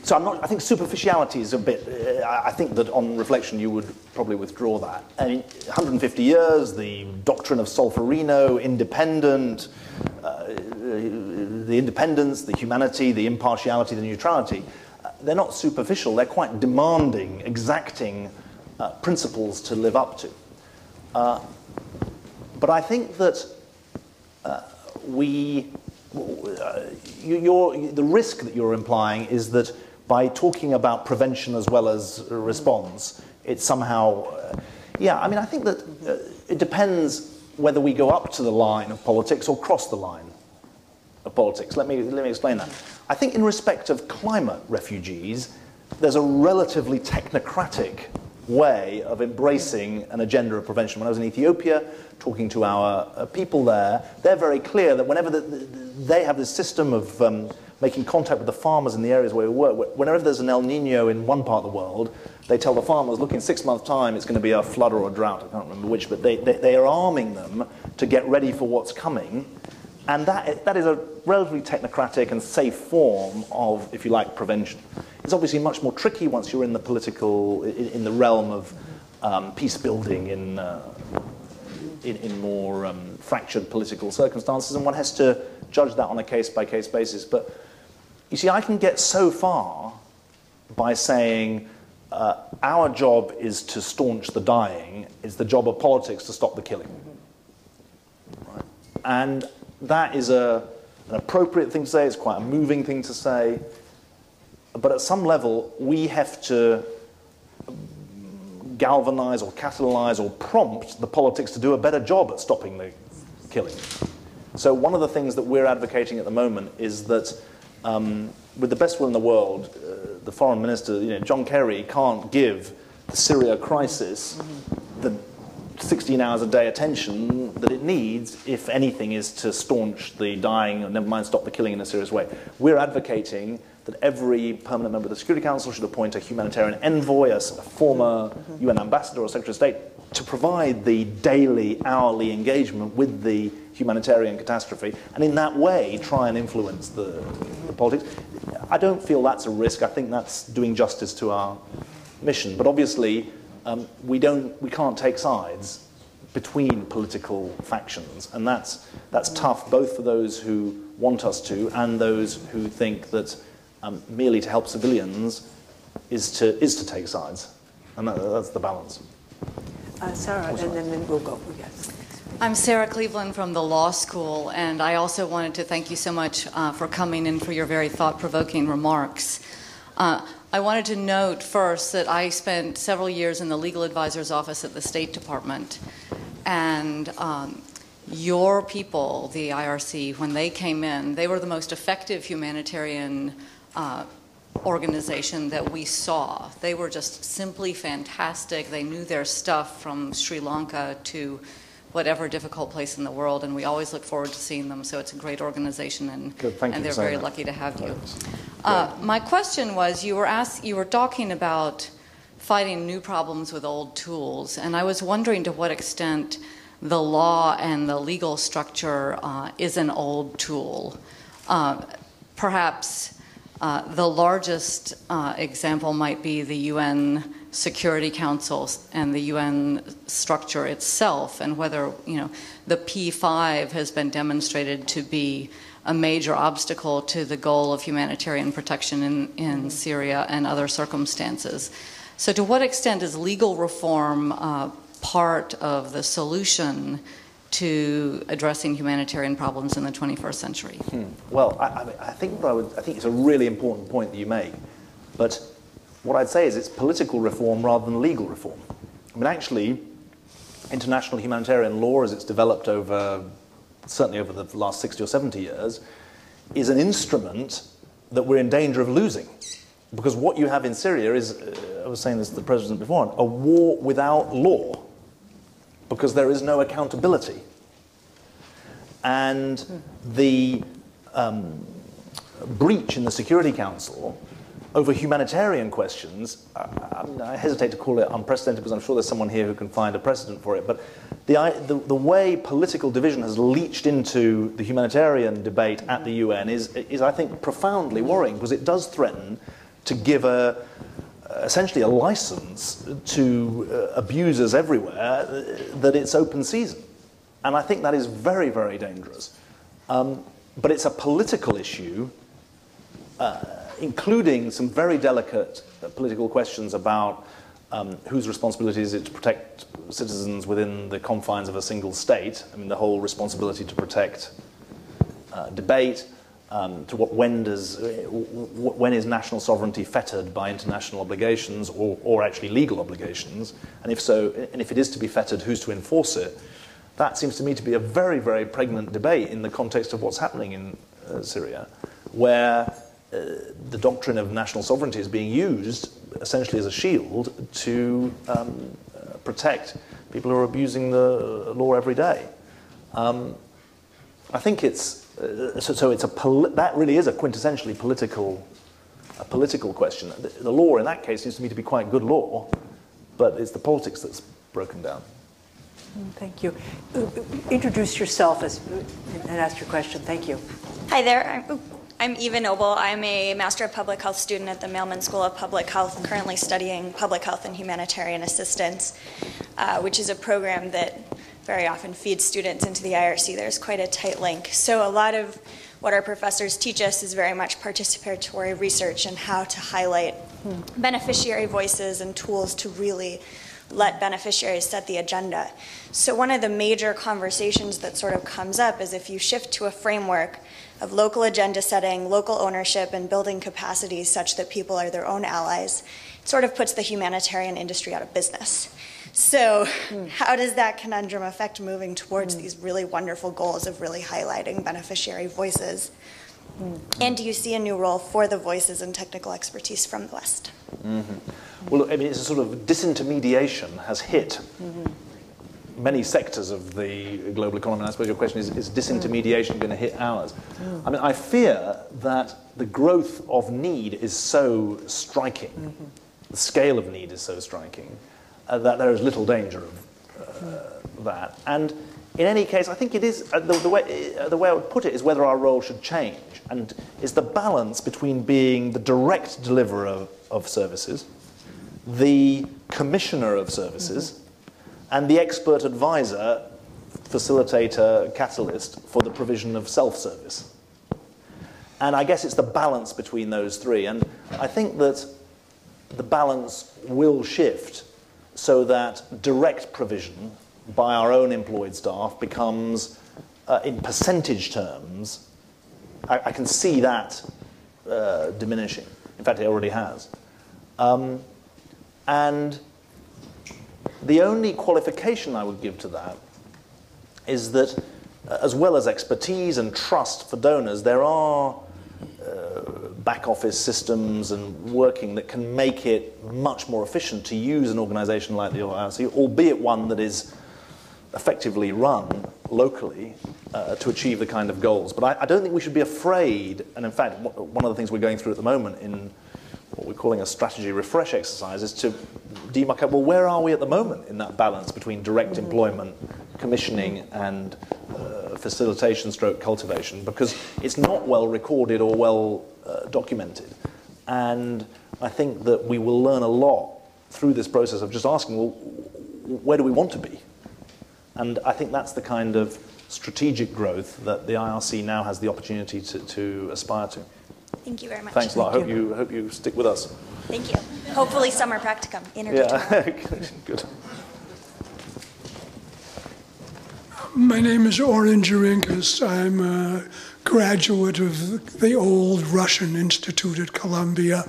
So I think superficiality is a bit, I think that on reflection you would probably withdraw that. I mean, 150 years, the doctrine of Solferino, independent, the independence, the humanity, the impartiality, the neutrality, they're not superficial, they're quite demanding, exacting principles to live up to. But I think that the risk that you're implying is that by talking about prevention as well as response, it's somehow, I think that it depends whether we go up to the line of politics or cross the line of politics. Let me explain that. I think in respect of climate refugees, there's a relatively technocratic way of embracing an agenda of prevention. When I was in Ethiopia, talking to our people there, they're very clear that whenever they have this system of making contact with the farmers in the areas where we work, whenever there's an El Nino in one part of the world, they tell the farmers, look, in 6 months' time, it's going to be a flood or a drought, I can't remember which, but they are arming them to get ready for what's coming. And that is a relatively technocratic and safe form of, if you like, prevention. It's obviously much more tricky once you're in the political, in the realm of peace building in more fractured political circumstances, and one has to judge that on a case-by-case basis. But you see, I can get so far by saying our job is to staunch the dying, it's the job of politics to stop the killing. Right? And that is an appropriate thing to say, it's quite a moving thing to say, but at some level we have to galvanize or catalyze or prompt the politics to do a better job at stopping the killing. So one of the things that we're advocating at the moment is that with the best will in the world, the foreign minister, John Kerry, can't give the Syria crisis the 16 hours a day attention that it needs, if anything, is to staunch the dying, or never mind stop the killing in a serious way. We're advocating that every permanent member of the Security Council should appoint a humanitarian envoy, a former UN ambassador or Secretary of State, to provide the daily, hourly engagement with the humanitarian catastrophe, and in that way try and influence the politics. I don't feel that's a risk. I think that's doing justice to our mission. But obviously, we can't take sides between political factions, and that's tough both for those who want us to and those who think that merely to help civilians is to take sides, and that's the balance. Sarah, and then we'll go. Yes. I'm Sarah Cleveland from the law school, and I also wanted to thank you so much for coming and for your very thought-provoking remarks. I wanted to note first that I spent several years in the legal advisor's office at the State Department, and your people, the IRC, when they came in, they were the most effective humanitarian organization that we saw. They were just simply fantastic. They knew their stuff from Sri Lanka to whatever difficult place in the world, and we always look forward to seeing them. So it's a great organization, and they're very lucky to have you. My question was, you were talking about fighting new problems with old tools, and I was wondering to what extent the law and the legal structure is an old tool. Perhaps the largest example might be the UN Security Council and the UN structure itself, and whether the P5 has been demonstrated to be a major obstacle to the goal of humanitarian protection in Syria and other circumstances. So to what extent is legal reform part of the solution to addressing humanitarian problems in the 21st century? Well, I think it's a really important point that you make, but what I'd say is it's political reform rather than legal reform. I mean, actually, international humanitarian law, as it's developed certainly over the last 60 or 70 years, is an instrument that we're in danger of losing. Because what you have in Syria is, I was saying this to the president before, a war without law, because there is no accountability. And the breach in the Security Council over humanitarian questions, I hesitate to call it unprecedented because I'm sure there's someone here who can find a precedent for it, but the way political division has leached into the humanitarian debate at the UN is I think, profoundly worrying, because it does threaten to give essentially a license to abusers everywhere that it's open season. And I think that is very, very dangerous. But it's a political issue, including some very delicate political questions about whose responsibility is it to protect citizens within the confines of a single state. I mean, the whole responsibility to protect debate, when is national sovereignty fettered by international obligations or actually legal obligations, and if so, and if it is to be fettered, who's to enforce it? That seems to me to be a very, very pregnant debate in the context of what's happening in Syria, where the doctrine of national sovereignty is being used essentially as a shield to protect people who are abusing the law every day. I think it's that really is a quintessentially political question. The law in that case seems to me to be quite good law, but it's the politics that's broken down. Thank you. Introduce yourself and ask your question. Thank you. Hi there. I'm Eva Noble. I'm a Master of Public Health student at the Mailman School of Public Health, currently studying public health and humanitarian assistance, which is a program that very often feeds students into the IRC. There's quite a tight link. So a lot of what our professors teach us is very much participatory research and how to highlight beneficiary voices and tools to really let beneficiaries set the agenda. So one of the major conversations that sort of comes up is if you shift to a framework of local agenda setting, local ownership, and building capacities such that people are their own allies, it sort of puts the humanitarian industry out of business. So how does that conundrum affect moving towards these really wonderful goals of really highlighting beneficiary voices? And do you see a new role for the voices and technical expertise from the West? Well, I mean, it's a sort of disintermediation has hit many sectors of the global economy. And I suppose your question is disintermediation going to hit ours? I mean, I fear that the growth of need is so striking, the scale of need is so striking, that there is little danger of that. And in any case, I think it is, the way I would put it is whether our role should change, and is the balance between being the direct deliverer of services, the commissioner of services, and the expert advisor, facilitator, catalyst for the provision of self-service. And I guess it's the balance between those three. And I think that the balance will shift so that direct provision by our own employed staff becomes, in percentage terms, I can see that diminishing. In fact, it already has. And the only qualification I would give to that is that, as well as expertise and trust for donors, there are back office systems and working that can make it much more efficient to use an organization like the IRC, albeit one that is effectively run locally to achieve the kind of goals. But I don't think we should be afraid, and in fact, one of the things we're going through at the moment in what we're calling a strategy refresh exercise is to demarcate, well, where are we at the moment in that balance between direct employment, commissioning, and facilitation stroke cultivation, because it's not well recorded or well documented. And I think that we will learn a lot through this process of just asking, well, where do we want to be? And I think that's the kind of strategic growth that the IRC now has the opportunity to aspire to. Thank you very much. Thanks a lot. I hope you stick with us. Thank you. Hopefully summer practicum. Yeah, good. My name is Oren Jarinkas. I'm a graduate of the old Russian Institute at Columbia.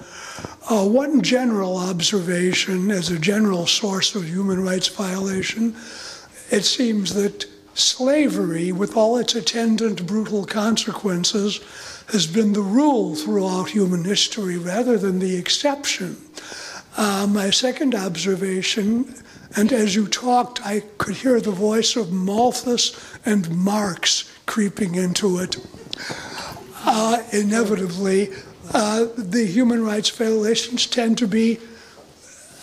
One general observation as a general source of human rights violation, it seems that slavery, with all its attendant brutal consequences, has been the rule throughout human history rather than the exception. My second observation, and as you talked, I could hear the voice of Malthus and Marx creeping into it. Inevitably, the human rights violations tend to be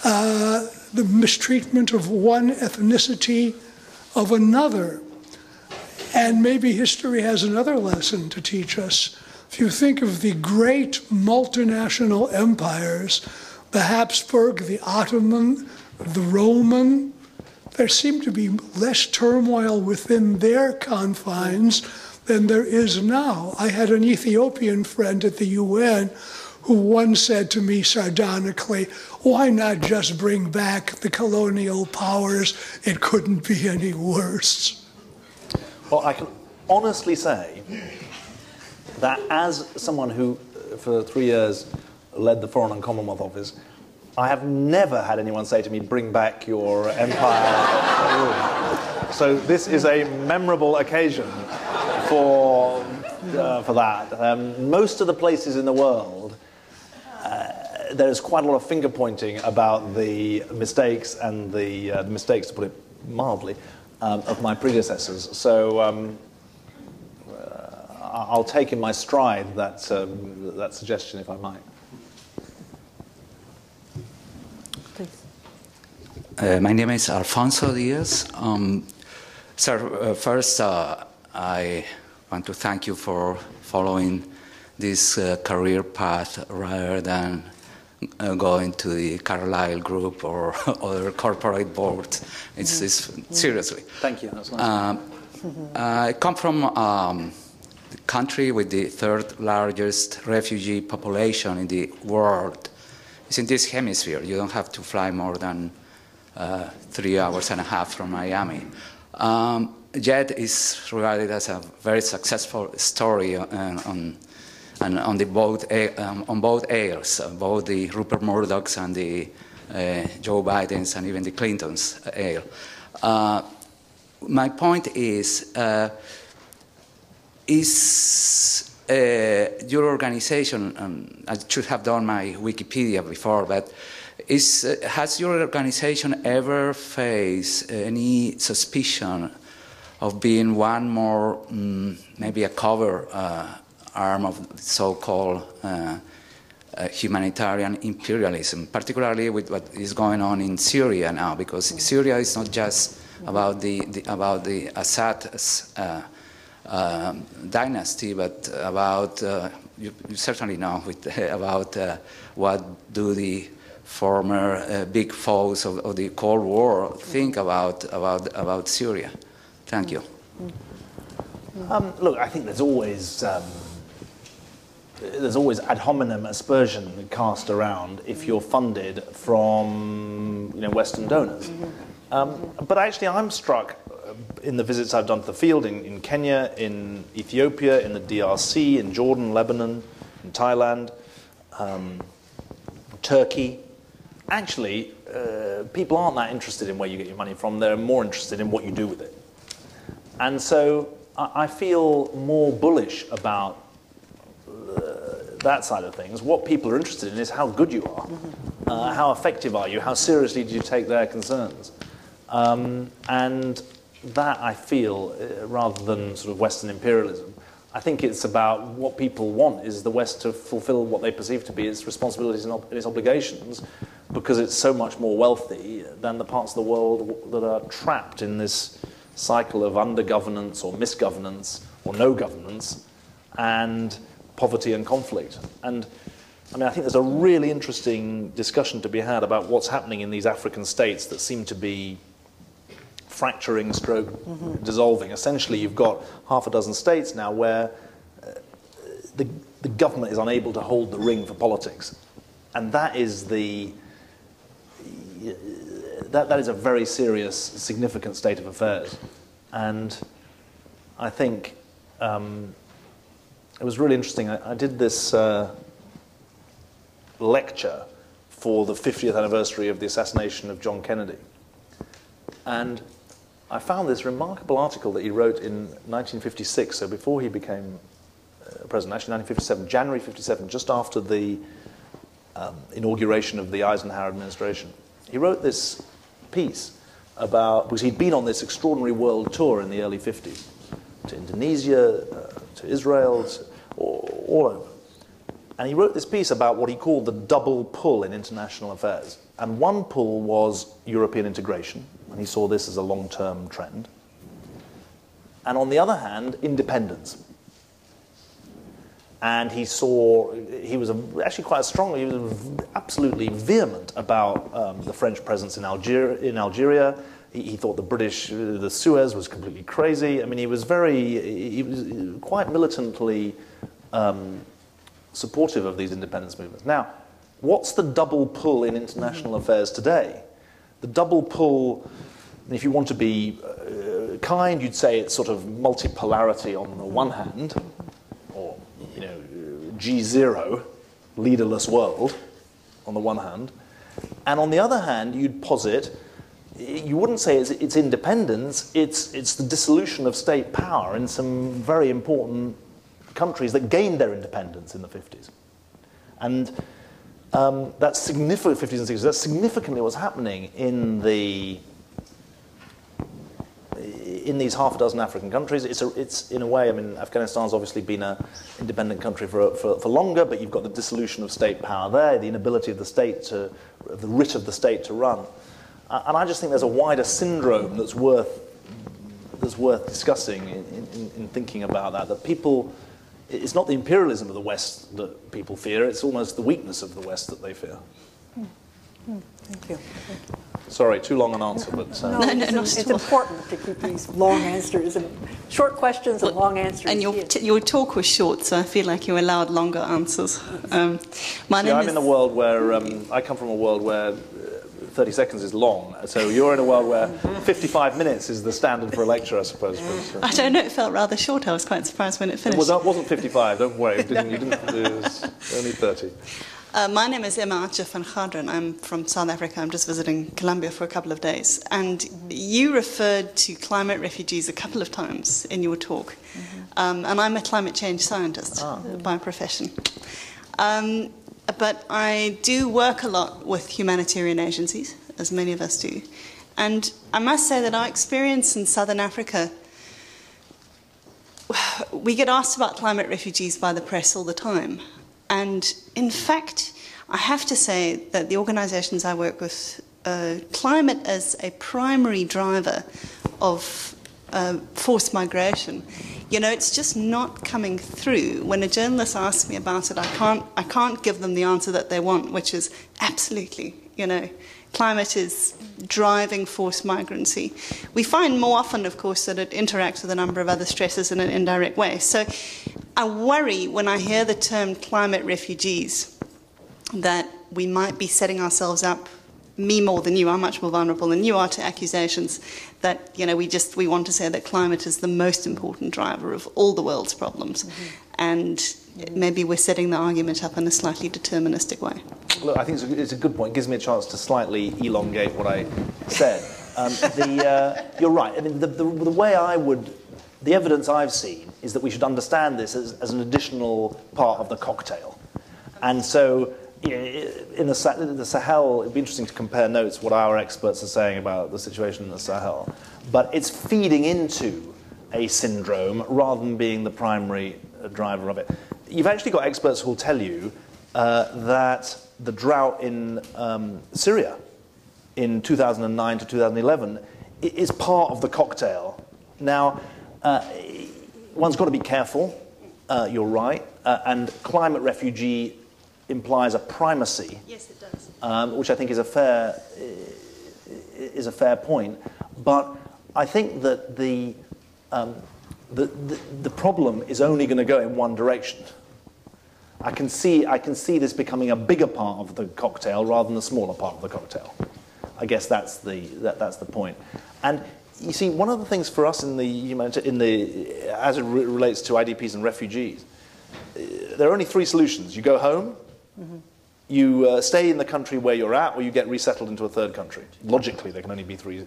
the mistreatment of one ethnicity of another. And maybe history has another lesson to teach us. If you think of the great multinational empires, the Habsburg, the Ottoman, the Roman, there seemed to be less turmoil within their confines than there is now. I had an Ethiopian friend at the UN who once said to me sardonically, why not just bring back the colonial powers? It couldn't be any worse. Well, I can honestly say that as someone who, for 3 years, led the Foreign and Commonwealth Office, I have never had anyone say to me, bring back your empire. So this is a memorable occasion for that. Most of the places in the world, there's quite a lot of finger-pointing about the mistakes and the mistakes, to put it mildly, of my predecessors. So I'll take in my stride that suggestion, if I might. My name is Alfonso Diaz. Sir, first I want to thank you for following this career path rather than going to the Carlyle Group or other corporate boards. It's seriously. Thank you. That's nice. I come from a country with the third largest refugee population in the world. It's in this hemisphere. You don't have to fly more than 3 hours and a half from Miami. Yet is regarded as a very successful story on both aisles, both the Rupert Murdochs and the Joe Bidens and even the Clintons aisle. My point is your organization, I should have done my Wikipedia before, but has your organization ever faced any suspicion of being one more, maybe a cover arm of so-called humanitarian imperialism, particularly with what is going on in Syria now? Because Syria is not just about the Assad dynasty, but about you certainly know about what do the former big foes of the Cold War think about Syria. Thank you. Look, I think there's always ad hominem aspersion cast around if you're funded from Western donors. But actually, I'm struck in the visits I've done to the field in Kenya, in Ethiopia, in the DRC, in Jordan, Lebanon, in Thailand, Turkey. Actually, people aren't that interested in where you get your money from. They're more interested in what you do with it. And so I feel more bullish about that side of things. What people are interested in is how good you are, how effective are you, how seriously do you take their concerns. And that, I feel, rather than sort of Western imperialism, I think it's about what people want is the West to fulfill what they perceive to be its responsibilities and its obligations, because it's so much more wealthy than the parts of the world that are trapped in this cycle of under-governance or misgovernance or no governance and poverty and conflict. And I mean, I think there's a really interesting discussion to be had about what's happening in these African states that seem to be fracturing, dissolving. Essentially, you've got half a dozen states now where the government is unable to hold the ring for politics, and that is that is a very serious, significant state of affairs. And I think it was really interesting. I did this lecture for the 50th anniversary of the assassination of John Kennedy. And I found this remarkable article that he wrote in 1956, so before he became president, actually 1957, January 57, just after the inauguration of the Eisenhower administration. He wrote this piece about, because he'd been on this extraordinary world tour in the early 50s, to Indonesia, to Israel, all over. And he wrote this piece about what he called the double pull in international affairs. And one pull was European integration, and he saw this as a long-term trend. And on the other hand, independence. And he was actually quite strong, he was absolutely vehement about the French presence in Algeria. He thought the British, the Suez was completely crazy. I mean, he was quite militantly supportive of these independence movements. Now, what's the double pull in international affairs today? The double pull, if you want to be kind, you'd say it's sort of multipolarity on the one hand, or G0, leaderless world, on the one hand, and on the other hand, you'd posit, you wouldn't say it's independence, it's the dissolution of state power in some very important countries that gained their independence in the 50s. And that's significant, 50s and 60s, that's significantly what's happening in these half a dozen African countries. It's in a way, I mean, Afghanistan's obviously been an independent country for longer, but you've got the dissolution of state power there, the inability of the writ of the state to run. And I just think there's a wider syndrome that's worth discussing in thinking about that people, it's not the imperialism of the West that people fear, it's almost the weakness of the West that they fear. Thank you. Sorry, too long an answer, but... No, it's important to keep these long answers, and short questions and long answers. And your talk was short, so I feel like you allowed longer answers. I'm in a world where, I come from a world where 30 seconds is long, so you're in a world where 55 minutes is the standard for a lecture, I suppose. I don't know, it felt rather short. I was quite surprised when it finished. Well, that wasn't 55, don't worry. It was only 30. My name is Emma Atje van Garderen. I'm from South Africa. I'm just visiting Colombia for a couple of days. And you referred to climate refugees a couple of times in your talk. And I'm a climate change scientist by profession. But I do work a lot with humanitarian agencies, as many of us do. And I must say that our experience in Southern Africa, we get asked about climate refugees by the press all the time. And in fact, I have to say that the organizations I work with, climate as a primary driver of forced migration, it's just not coming through. When a journalist asks me about it, I can't give them the answer that they want, which is absolutely, climate is driving forced migrancy. We find more often, of course, that it interacts with a number of other stresses in an indirect way. So I worry when I hear the term climate refugees that we might be setting ourselves up, me more than you, I'm much more vulnerable than you are, to accusations that, we want to say that climate is the most important driver of all the world's problems. And maybe we're setting the argument up in a slightly deterministic way. Look, I think it's a good point. It gives me a chance to slightly elongate what I said. You're right. I mean, the way the evidence I've seen is that we should understand this as an additional part of the cocktail. And so in the Sahel, it'd be interesting to compare notes what our experts are saying about the situation in the Sahel. But it's feeding into a syndrome rather than being the primary driver of it. You've actually got experts who will tell you that the drought in Syria in 2009 to 2011 is part of the cocktail. Now, one's got to be careful, you're right, and climate refugee implies a primacy. Yes, it does. Which I think is a fair point. But I think that the problem is only going to go in one direction. I can see this becoming a bigger part of the cocktail rather than a smaller part of the cocktail. I guess that's the point. And you see, one of the things for us as it relates to IDPs and refugees, there are only three solutions. You go home, you stay in the country where you're at, or you get resettled into a third country. Logically, there can only be three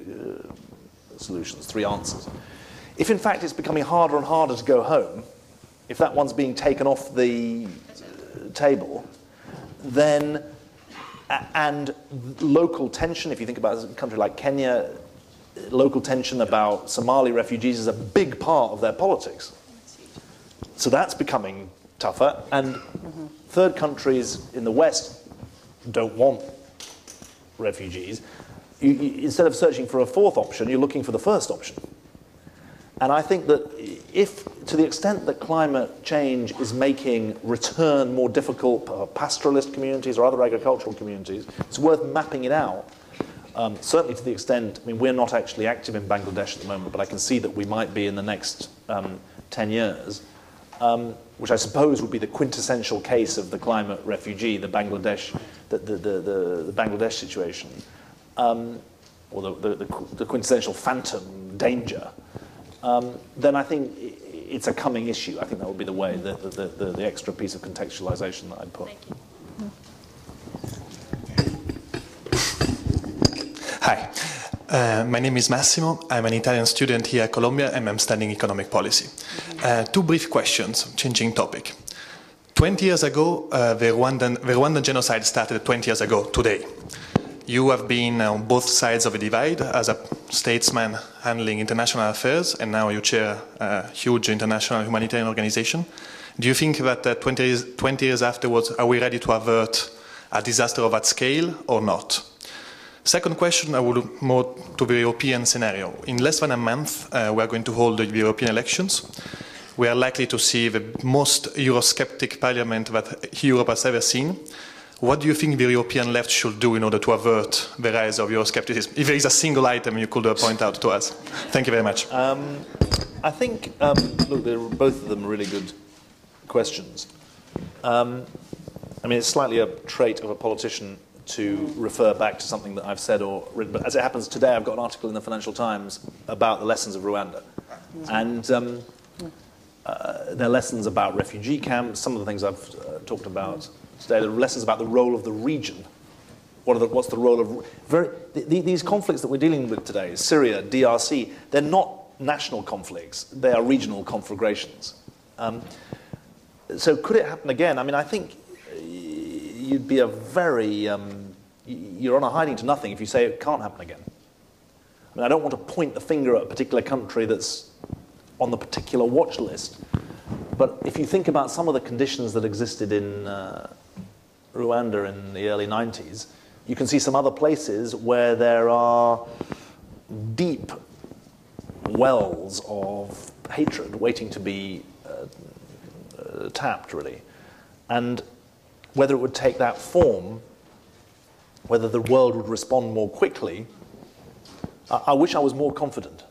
solutions, three answers. If in fact it's becoming harder and harder to go home, if that one's being taken off the table, then, and local tension, if you think about a country like Kenya, local tension about Somali refugees is a big part of their politics. So that's becoming tougher, and third countries in the West don't want refugees. Instead of searching for a fourth option, you're looking for the first option. And I think that if, to the extent that climate change is making return more difficult for pastoralist communities or other agricultural communities, it's worth mapping it out. Certainly to the extent, I mean, we're not actually active in Bangladesh at the moment, but I can see that we might be in the next 10 years, which I suppose would be the quintessential case of the climate refugee, the Bangladesh, the Bangladesh situation, or the quintessential phantom danger. Then I think it's a coming issue. I think that would be the way, the extra piece of contextualization that I'd put. Thank you. Hi, my name is Massimo. I'm an Italian student here at Columbia, and I'm studying economic policy. Two brief questions, changing topic. 20 years ago, the Rwandan genocide started 20 years ago today. You have been on both sides of the divide as a statesman handling international affairs, and now you chair a huge international humanitarian organization. Do you think that 20 years afterwards, are we ready to avert a disaster of that scale or not? Second question, I will look more to the European scenario. In less than a month, we are going to hold the European elections. We are likely to see the most Eurosceptic parliament that Europe has ever seen. What do you think the European left should do in order to avert the rise of Euroscepticism? If there is a single item you could point out to us. Thank you very much. I think, look, both of them are really good questions. I mean, it's slightly a trait of a politician to refer back to something that I've said or written. But as it happens today, I've got an article in the Financial Times about the lessons of Rwanda. And there are lessons about refugee camps, some of the things I've talked about today, the lessons about the role of the region. What's the role of... these conflicts that we're dealing with today, Syria, DRC, they're not national conflicts. They are regional conflagrations. So could it happen again? I mean, I think you'd be a very... you're on a hiding to nothing if you say it can't happen again. I mean, I don't want to point the finger at a particular country that's on the particular watch list, but if you think about some of the conditions that existed in Rwanda in the early 90s, you can see some other places where there are deep wells of hatred waiting to be tapped, really. And whether it would take that form, whether the world would respond more quickly, I wish I was more confident.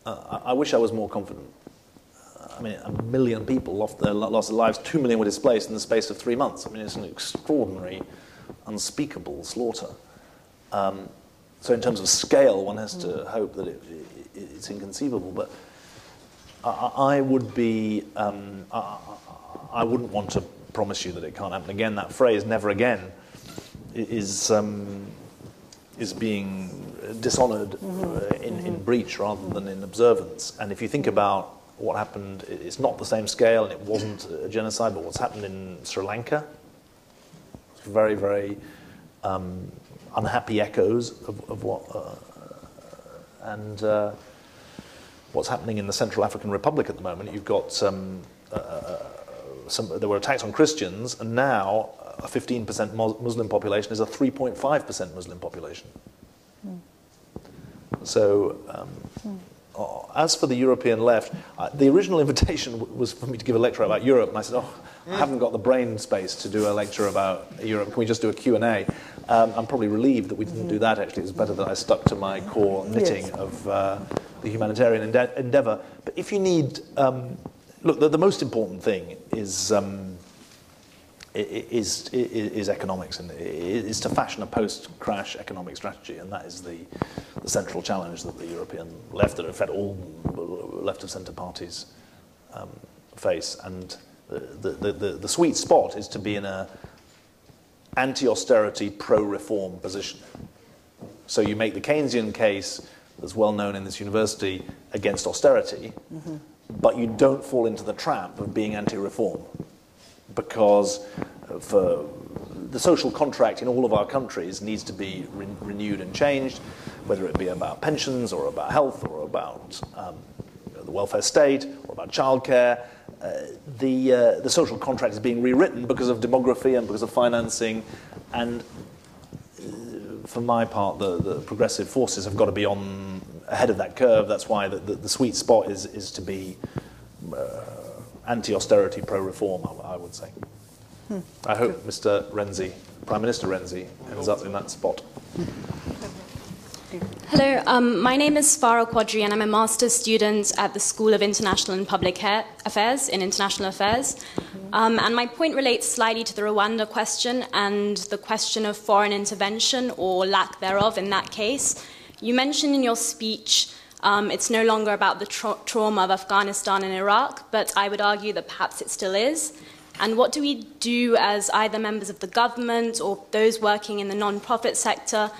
I wish I was more confident. I mean, 1 million people lost their lives, 2 million were displaced in the space of 3 months. I mean, it's an extraordinary, unspeakable slaughter. So in terms of scale, one has to hope that it's inconceivable. But I would be, I wouldn't want to promise you that it can't happen again. That phrase, never again, is being dishonoured in breach rather than in observance. And if you think about what happened, it's not the same scale, and it wasn't a genocide, but what's happened in Sri Lanka, very, very unhappy echoes of what, and what's happening in the Central African Republic at the moment. You've got there were attacks on Christians, and now a 15% Muslim population is a 3.5% Muslim population. So, as for the European left, the original invitation was for me to give a lecture about Europe, and I said, I haven't got the brain space to do a lecture about Europe. Can we just do a Q&A? I'm probably relieved that we didn't do that, actually. It was better that I stuck to my core knitting of the humanitarian endeavour. But if you need... look, the most important thing is economics, and is to fashion a post-crash economic strategy, and that is the central challenge that the European left, and in fact all left-of-centre parties face. And the sweet spot is to be in a anti-austerity, pro-reform position. So you make the Keynesian case that's well known in this university against austerity, but you don't fall into the trap of being anti-reform, because for the social contract in all of our countries needs to be renewed and changed, whether it be about pensions or about health or about the welfare state or about childcare. The social contract is being rewritten because of demography and because of financing, and for my part, the progressive forces have got to be on ahead of that curve. That's why the sweet spot is to be anti-austerity, pro-reform, I would say. I hope Mr. Renzi, Prime Minister Renzi, ends up in that spot. Hello, my name is Farah Quadri, and I'm a master's student at the School of International and Public Affairs in International Affairs. And my point relates slightly to the Rwanda question and the question of foreign intervention or lack thereof in that case. You mentioned in your speech it's no longer about the trauma of Afghanistan and Iraq, but I would argue that perhaps it still is. And what do we do as either members of the government or those working in the non-profit sector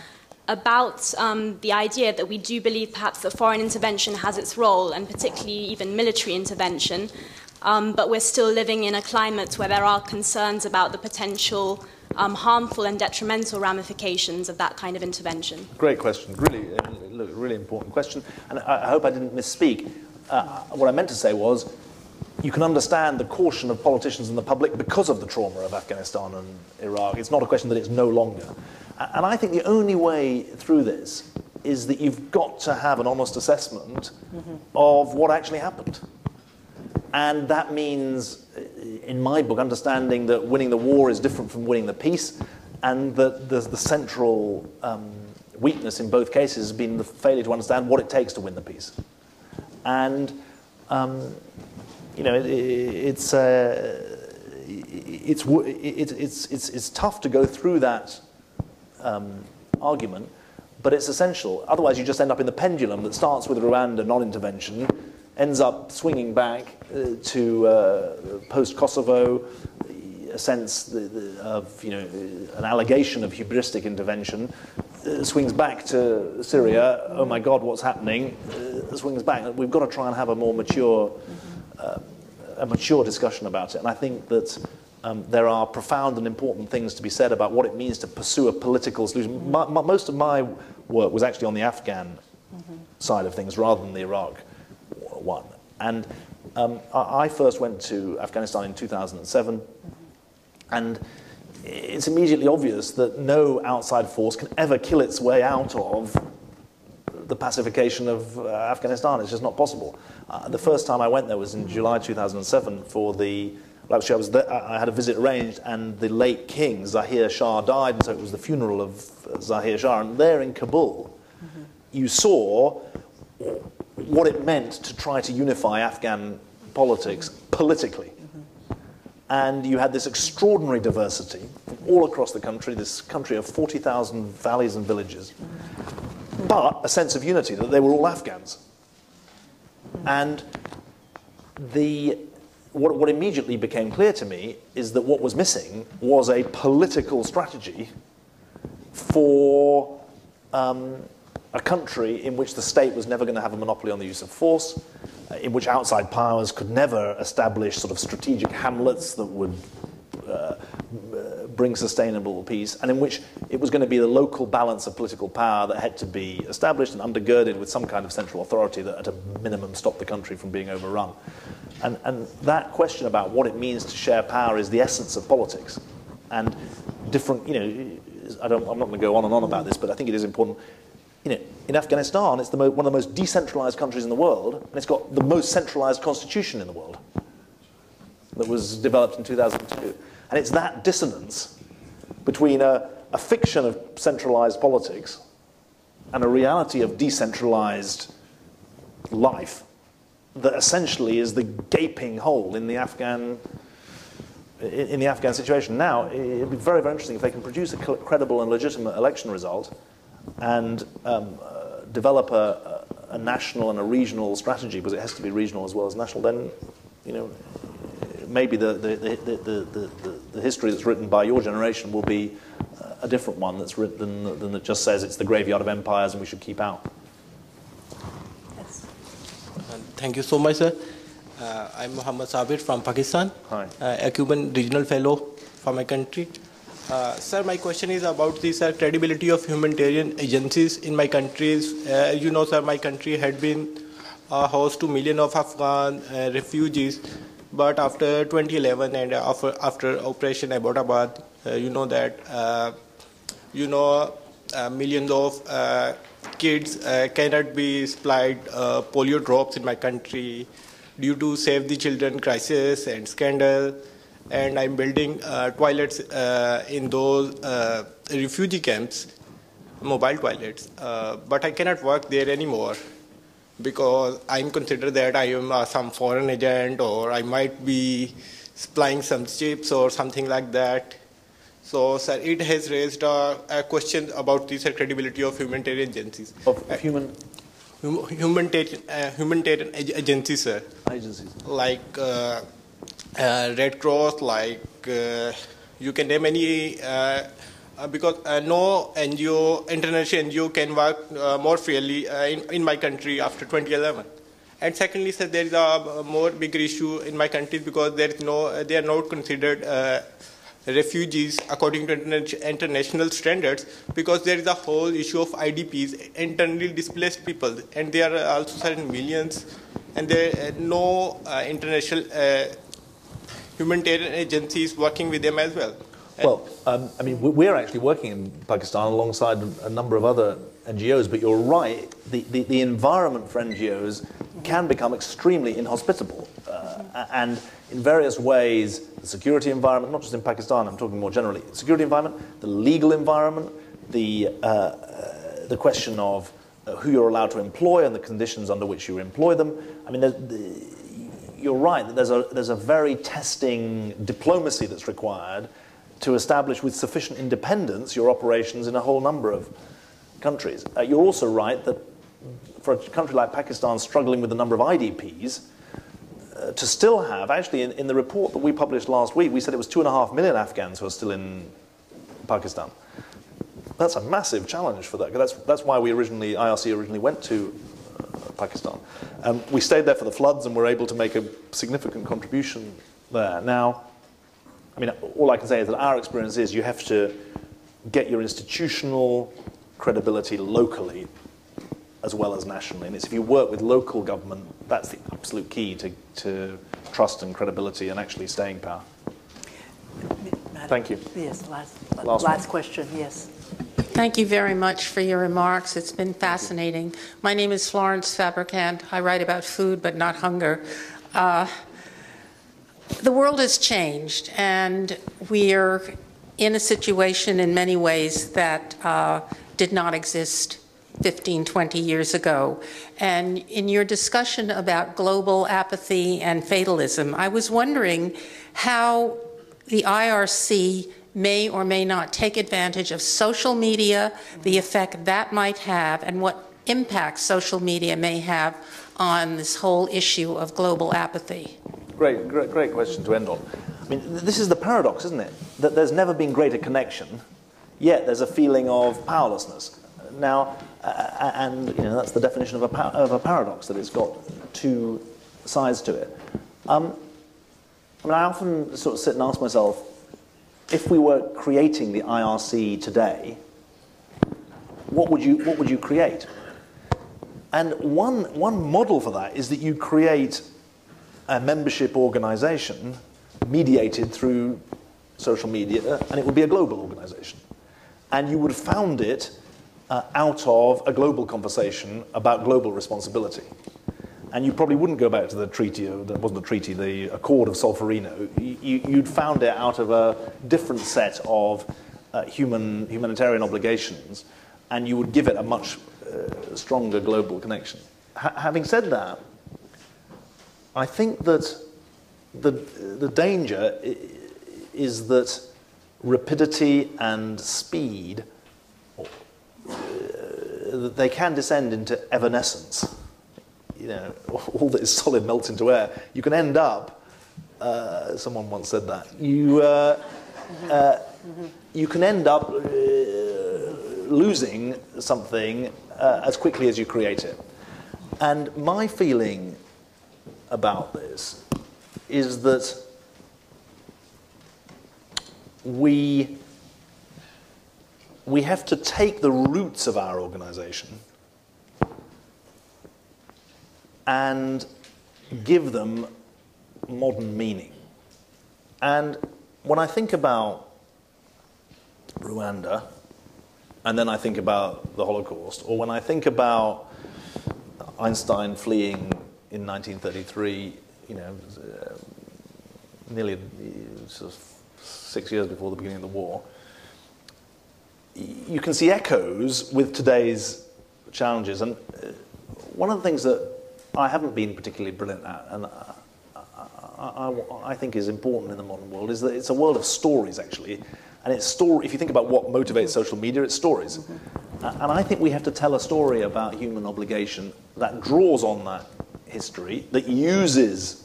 about the idea that we do believe perhaps that foreign intervention has its role, and particularly even military intervention, but we're still living in a climate where there are concerns about the potential harmful and detrimental ramifications of that kind of intervention? Great question. Really important question. And I hope I didn't misspeak. What I meant to say was, you can understand the caution of politicians and the public because of the trauma of Afghanistan and Iraq. It's not a question that it's no longer. And I think the only way through this is that you've got to have an honest assessment of what actually happened. And that means, in my book, understanding that winning the war is different from winning the peace, and that the central weakness in both cases has been the failure to understand what it takes to win the peace. And you know, it's tough to go through that argument, but it's essential. Otherwise, you just end up in the pendulum that starts with Rwanda non-intervention, ends up swinging back to post-Kosovo, a sense of, you know, an allegation of hubristic intervention, swings back to Syria. Oh my God, what's happening? Swings back. We've got to try and have a more mature discussion about it. And I think that there are profound and important things to be said about what it means to pursue a political solution. Most of my work was actually on the Afghan side of things rather than the Iraq one. And I first went to Afghanistan in 2007, and it's immediately obvious that no outside force can ever kill its way out of the pacification of Afghanistan. It's just not possible. The first time I went there was in July 2007 for the... Well, actually, I was there, I had a visit arranged, and the late king, Zahir Shah, died, and so it was the funeral of Zahir Shah. And there in Kabul, you saw what it meant to try to unify Afghan politics politically. And you had this extraordinary diversity from all across the country, this country of 40,000 valleys and villages, but a sense of unity, that they were all Afghans. And what immediately became clear to me is that what was missing was a political strategy for a country in which the state was never going to have a monopoly on the use of force, in which outside powers could never establish sort of strategic hamlets that would bring sustainable peace, and in which it was going to be the local balance of political power that had to be established and undergirded with some kind of central authority that at a minimum stopped the country from being overrun. And that question about what it means to share power is the essence of politics. And different, you know, I'm not going to go on and on about this, but I think it is important. You know, in Afghanistan, it's one of the most decentralized countries in the world, and it's got the most centralized constitution in the world that was developed in 2002. And it's that dissonance between a fiction of centralized politics and a reality of decentralized life that essentially is the gaping hole in the Afghan situation. Now, it'd be very, very interesting if they can produce a credible and legitimate election result and develop a national and a regional strategy, because it has to be regional as well as national. Then, you know, maybe the the history that's written by your generation will be a different one that's written than that just says it's the graveyard of empires and we should keep out. Yes. Thank you so much, sir. I'm Muhammad Sabir from Pakistan. Hi. A Cuban regional fellow for my country. Sir, my question is about the credibility of humanitarian agencies in my countries. You know, sir, my country had been a host to millions of Afghan refugees, but after 2011 and after Operation Abbottabad, you know that millions of kids cannot be supplied polio drops in my country due to Save the Children crisis and scandal. And I'm building toilets in those refugee camps, mobile toilets. But I cannot work there anymore because I'm considered that I am some foreign agent, or I might be supplying some chips or something like that. So, sir, it has raised a question about the credibility of humanitarian agencies. Humanitarian agencies, sir. Agencies. Like Red Cross, like you can name any, because no NGO, international NGO can work more freely in my country after 2011. And secondly, sir, there is a more bigger issue in my country because there is they are not considered refugees according to international standards, because there is a whole issue of IDPs, internally displaced people, and there are also certain millions, and there are no international humanitarian agencies working with them as well. Well, I mean, we're actually working in Pakistan alongside a number of other NGOs, but you're right, the environment for NGOs can become extremely inhospitable. And in various ways, the security environment, not just in Pakistan, I'm talking more generally, the security environment, the legal environment, the question of who you're allowed to employ and the conditions under which you employ them. I mean, you're right that there's a very testing diplomacy that's required to establish with sufficient independence your operations in a whole number of countries. You're also right that for a country like Pakistan struggling with the number of IDPs, to still have, actually in the report that we published last week, we said it was 2.5 million Afghans who are still in Pakistan. That's a massive challenge for that. That's why IRC originally went to Pakistan. We stayed there for the floods and were able to make a significant contribution there. Now, I mean, all I can say is that our experience is you have to get your institutional credibility locally as well as nationally. And it's if you work with local government, that's the absolute key to trust and credibility and actually staying power. Thank you. Yes, last question, yes. Thank you very much for your remarks. It's been fascinating. My name is Florence Fabricant. I write about food, but not hunger. The world has changed, and we're in a situation in many ways that did not exist 15, 20 years ago. And in your discussion about global apathy and fatalism, I was wondering how the IRC may or may not take advantage of social media, the effect that might have, and what impact social media may have on this whole issue of global apathy. Great question to end on. I mean, this is the paradox, isn't it? That there's never been greater connection, yet there's a feeling of powerlessness. Now, and you know, that's the definition of a paradox, that it's got two sides to it. I mean, I often sort of sit and ask myself, if we were creating the IRC today, what would you create? And one model for that is that you create a membership organization mediated through social media, and it would be a global organization. And you would found it out of a global conversation about global responsibility. And you probably wouldn't go back to the treaty, that wasn't a treaty, the Accord of Solferino. You'd found it out of a different set of humanitarian obligations, and you would give it a much stronger global connection. Having said that, I think that the danger is that rapidity and speed, they can descend into evanescence. You know, all that is solid melts into air. You can end up, someone once said that, you can end up losing something as quickly as you create it. And my feeling about this is that we have to take the roots of our organization and give them modern meaning. And when I think about Rwanda, and then I think about the Holocaust, or when I think about Einstein fleeing in 1933, nearly sort of 6 years before the beginning of the war, you can see echoes with today's challenges. And one of the things that I haven't been particularly brilliant at, and I think is important in the modern world, is that it's a world of stories, actually. And it's if you think about what motivates social media, it's stories. And I think we have to tell a story about human obligation that draws on that history, that uses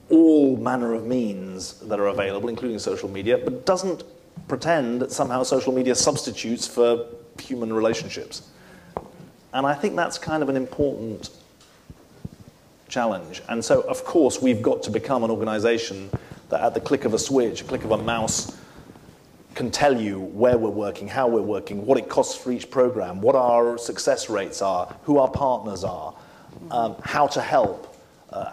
all manner of means that are available, including social media, but doesn't pretend that somehow social media substitutes for human relationships. And I think that's kind of an important challenge. And so, of course, we've got to become an organization that at the click of a switch, a click of a mouse, can tell you where we're working, how we're working, what it costs for each program, what our success rates are, who our partners are, how to help,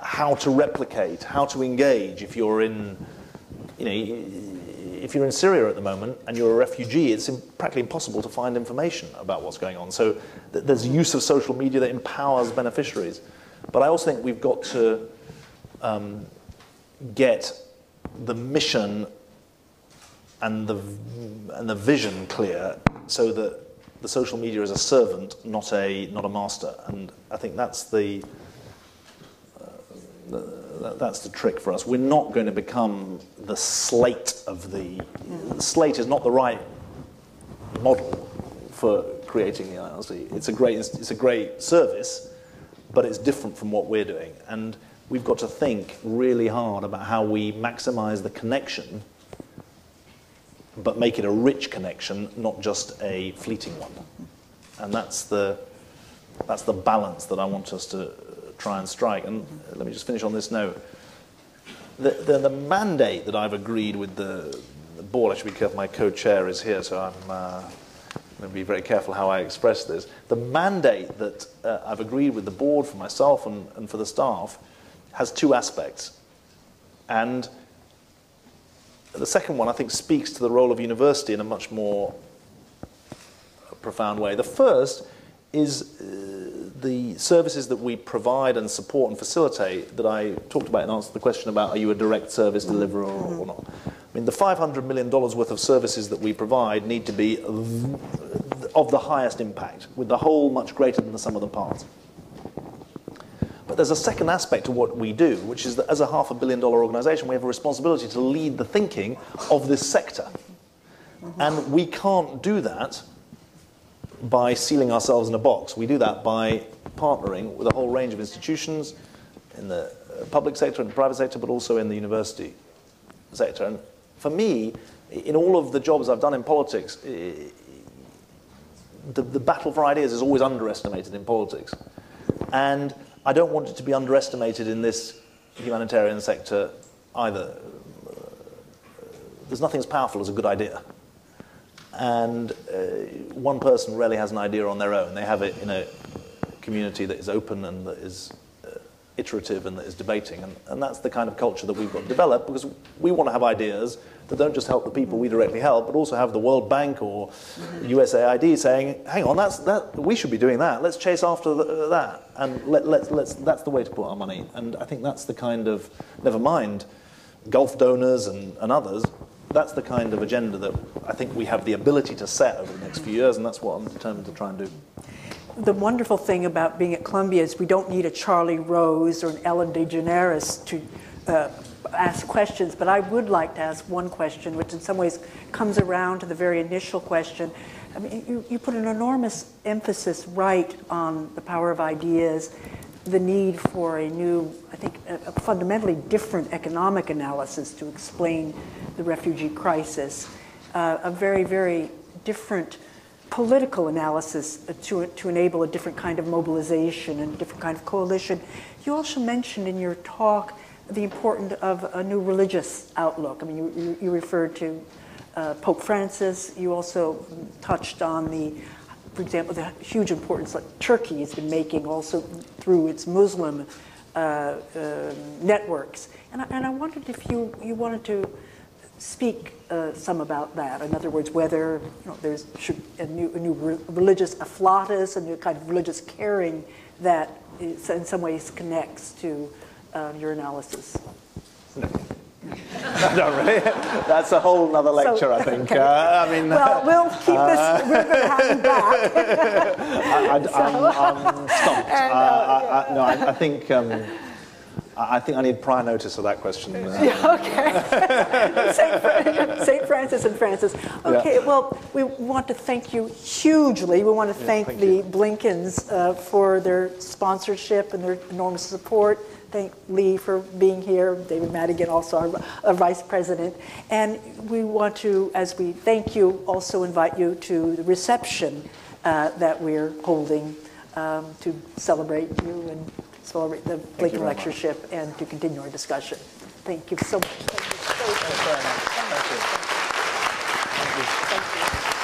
how to replicate, how to engage. If you're in, if you're in Syria at the moment and you're a refugee, it's practically impossible to find information about what's going on. So there's use of social media that empowers beneficiaries. But I also think we've got to get the mission and the vision clear, so that the social media is a servant, not a master. And I think that's the trick for us. We're not going to become the slate of the slate is not the right model for creating the IRC. It's a great service, but it's different from what we're doing. And we've got to think really hard about how we maximize the connection, but make it a rich connection, not just a fleeting one. And that's the balance that I want us to try and strike. And let me just finish on this note. The mandate that I've agreed with the board, I should be careful, my co-chair is here, so I'm going to be very careful how I express this. The mandate that I've agreed with the board for myself and for the staff has two aspects. And the second one, I think, speaks to the role of university in a much more profound way. The first is the services that we provide and support and facilitate that I talked about in answer to the question about are you a direct service deliverer or not. I mean, the $500 million worth of services that we provide need to be of the highest impact, with the whole much greater than the sum of the parts. But there's a second aspect to what we do, which is that as a $500 million organization, we have a responsibility to lead the thinking of this sector. And we can't do that by sealing ourselves in a box. We do that by partnering with a whole range of institutions in the public sector and the private sector, but also in the university sector. And for me, in all of the jobs I've done in politics, the battle for ideas is always underestimated in politics. And I don't want it to be underestimated in this humanitarian sector either. There's nothing as powerful as a good idea. And one person rarely has an idea on their own. They have it in a community that is open and that is iterative and that is debating. And that's the kind of culture that we've got to develop, because we want to have ideas that don't just help the people we directly help, but also have the World Bank or USAID saying, hang on, we should be doing that. Let's chase after that. And that's the way to put our money. And I think that's the kind of, never mind Gulf donors and others, that's the kind of agenda that I think we have the ability to set over the next few years, and that's what I'm determined to try and do. The wonderful thing about being at Columbia is we don't need a Charlie Rose or an Ellen DeGeneres to ask questions, but I would like to ask one question, which in some ways comes around to the very initial question. I mean, you put an enormous emphasis right on the power of ideas, the need for a new, I think, a fundamentally different economic analysis to explain the refugee crisis, a very, very different political analysis to enable a different kind of mobilization and a different kind of coalition. You also mentioned in your talk the importance of a new religious outlook. I mean, you referred to Pope Francis. You also touched on for example, the huge importance that Turkey has been making also through its Muslim networks. And I wondered if you wanted to speak some about that. In other words, whether there's a new religious afflatus, a new kind of religious caring that in some ways connects to your analysis. Not really. That's a whole other lecture, I think. Okay. I mean, well, we'll keep this. We're going to have you back. I'm stumped. No, I think I need prior notice of that question. Okay. St. Francis and Francis. Okay, yeah. Well, we want to thank you hugely. We want to thank the Blinkens for their sponsorship and their enormous support. Thank Lee for being here, David Madigan, also our Vice President. And we want to, as we thank you, also invite you to the reception that we're holding to celebrate you and celebrate the Blinken Lectureship and to continue our discussion. Thank you so much. Thank you so much. Thank you very much. Thank you. Thank you.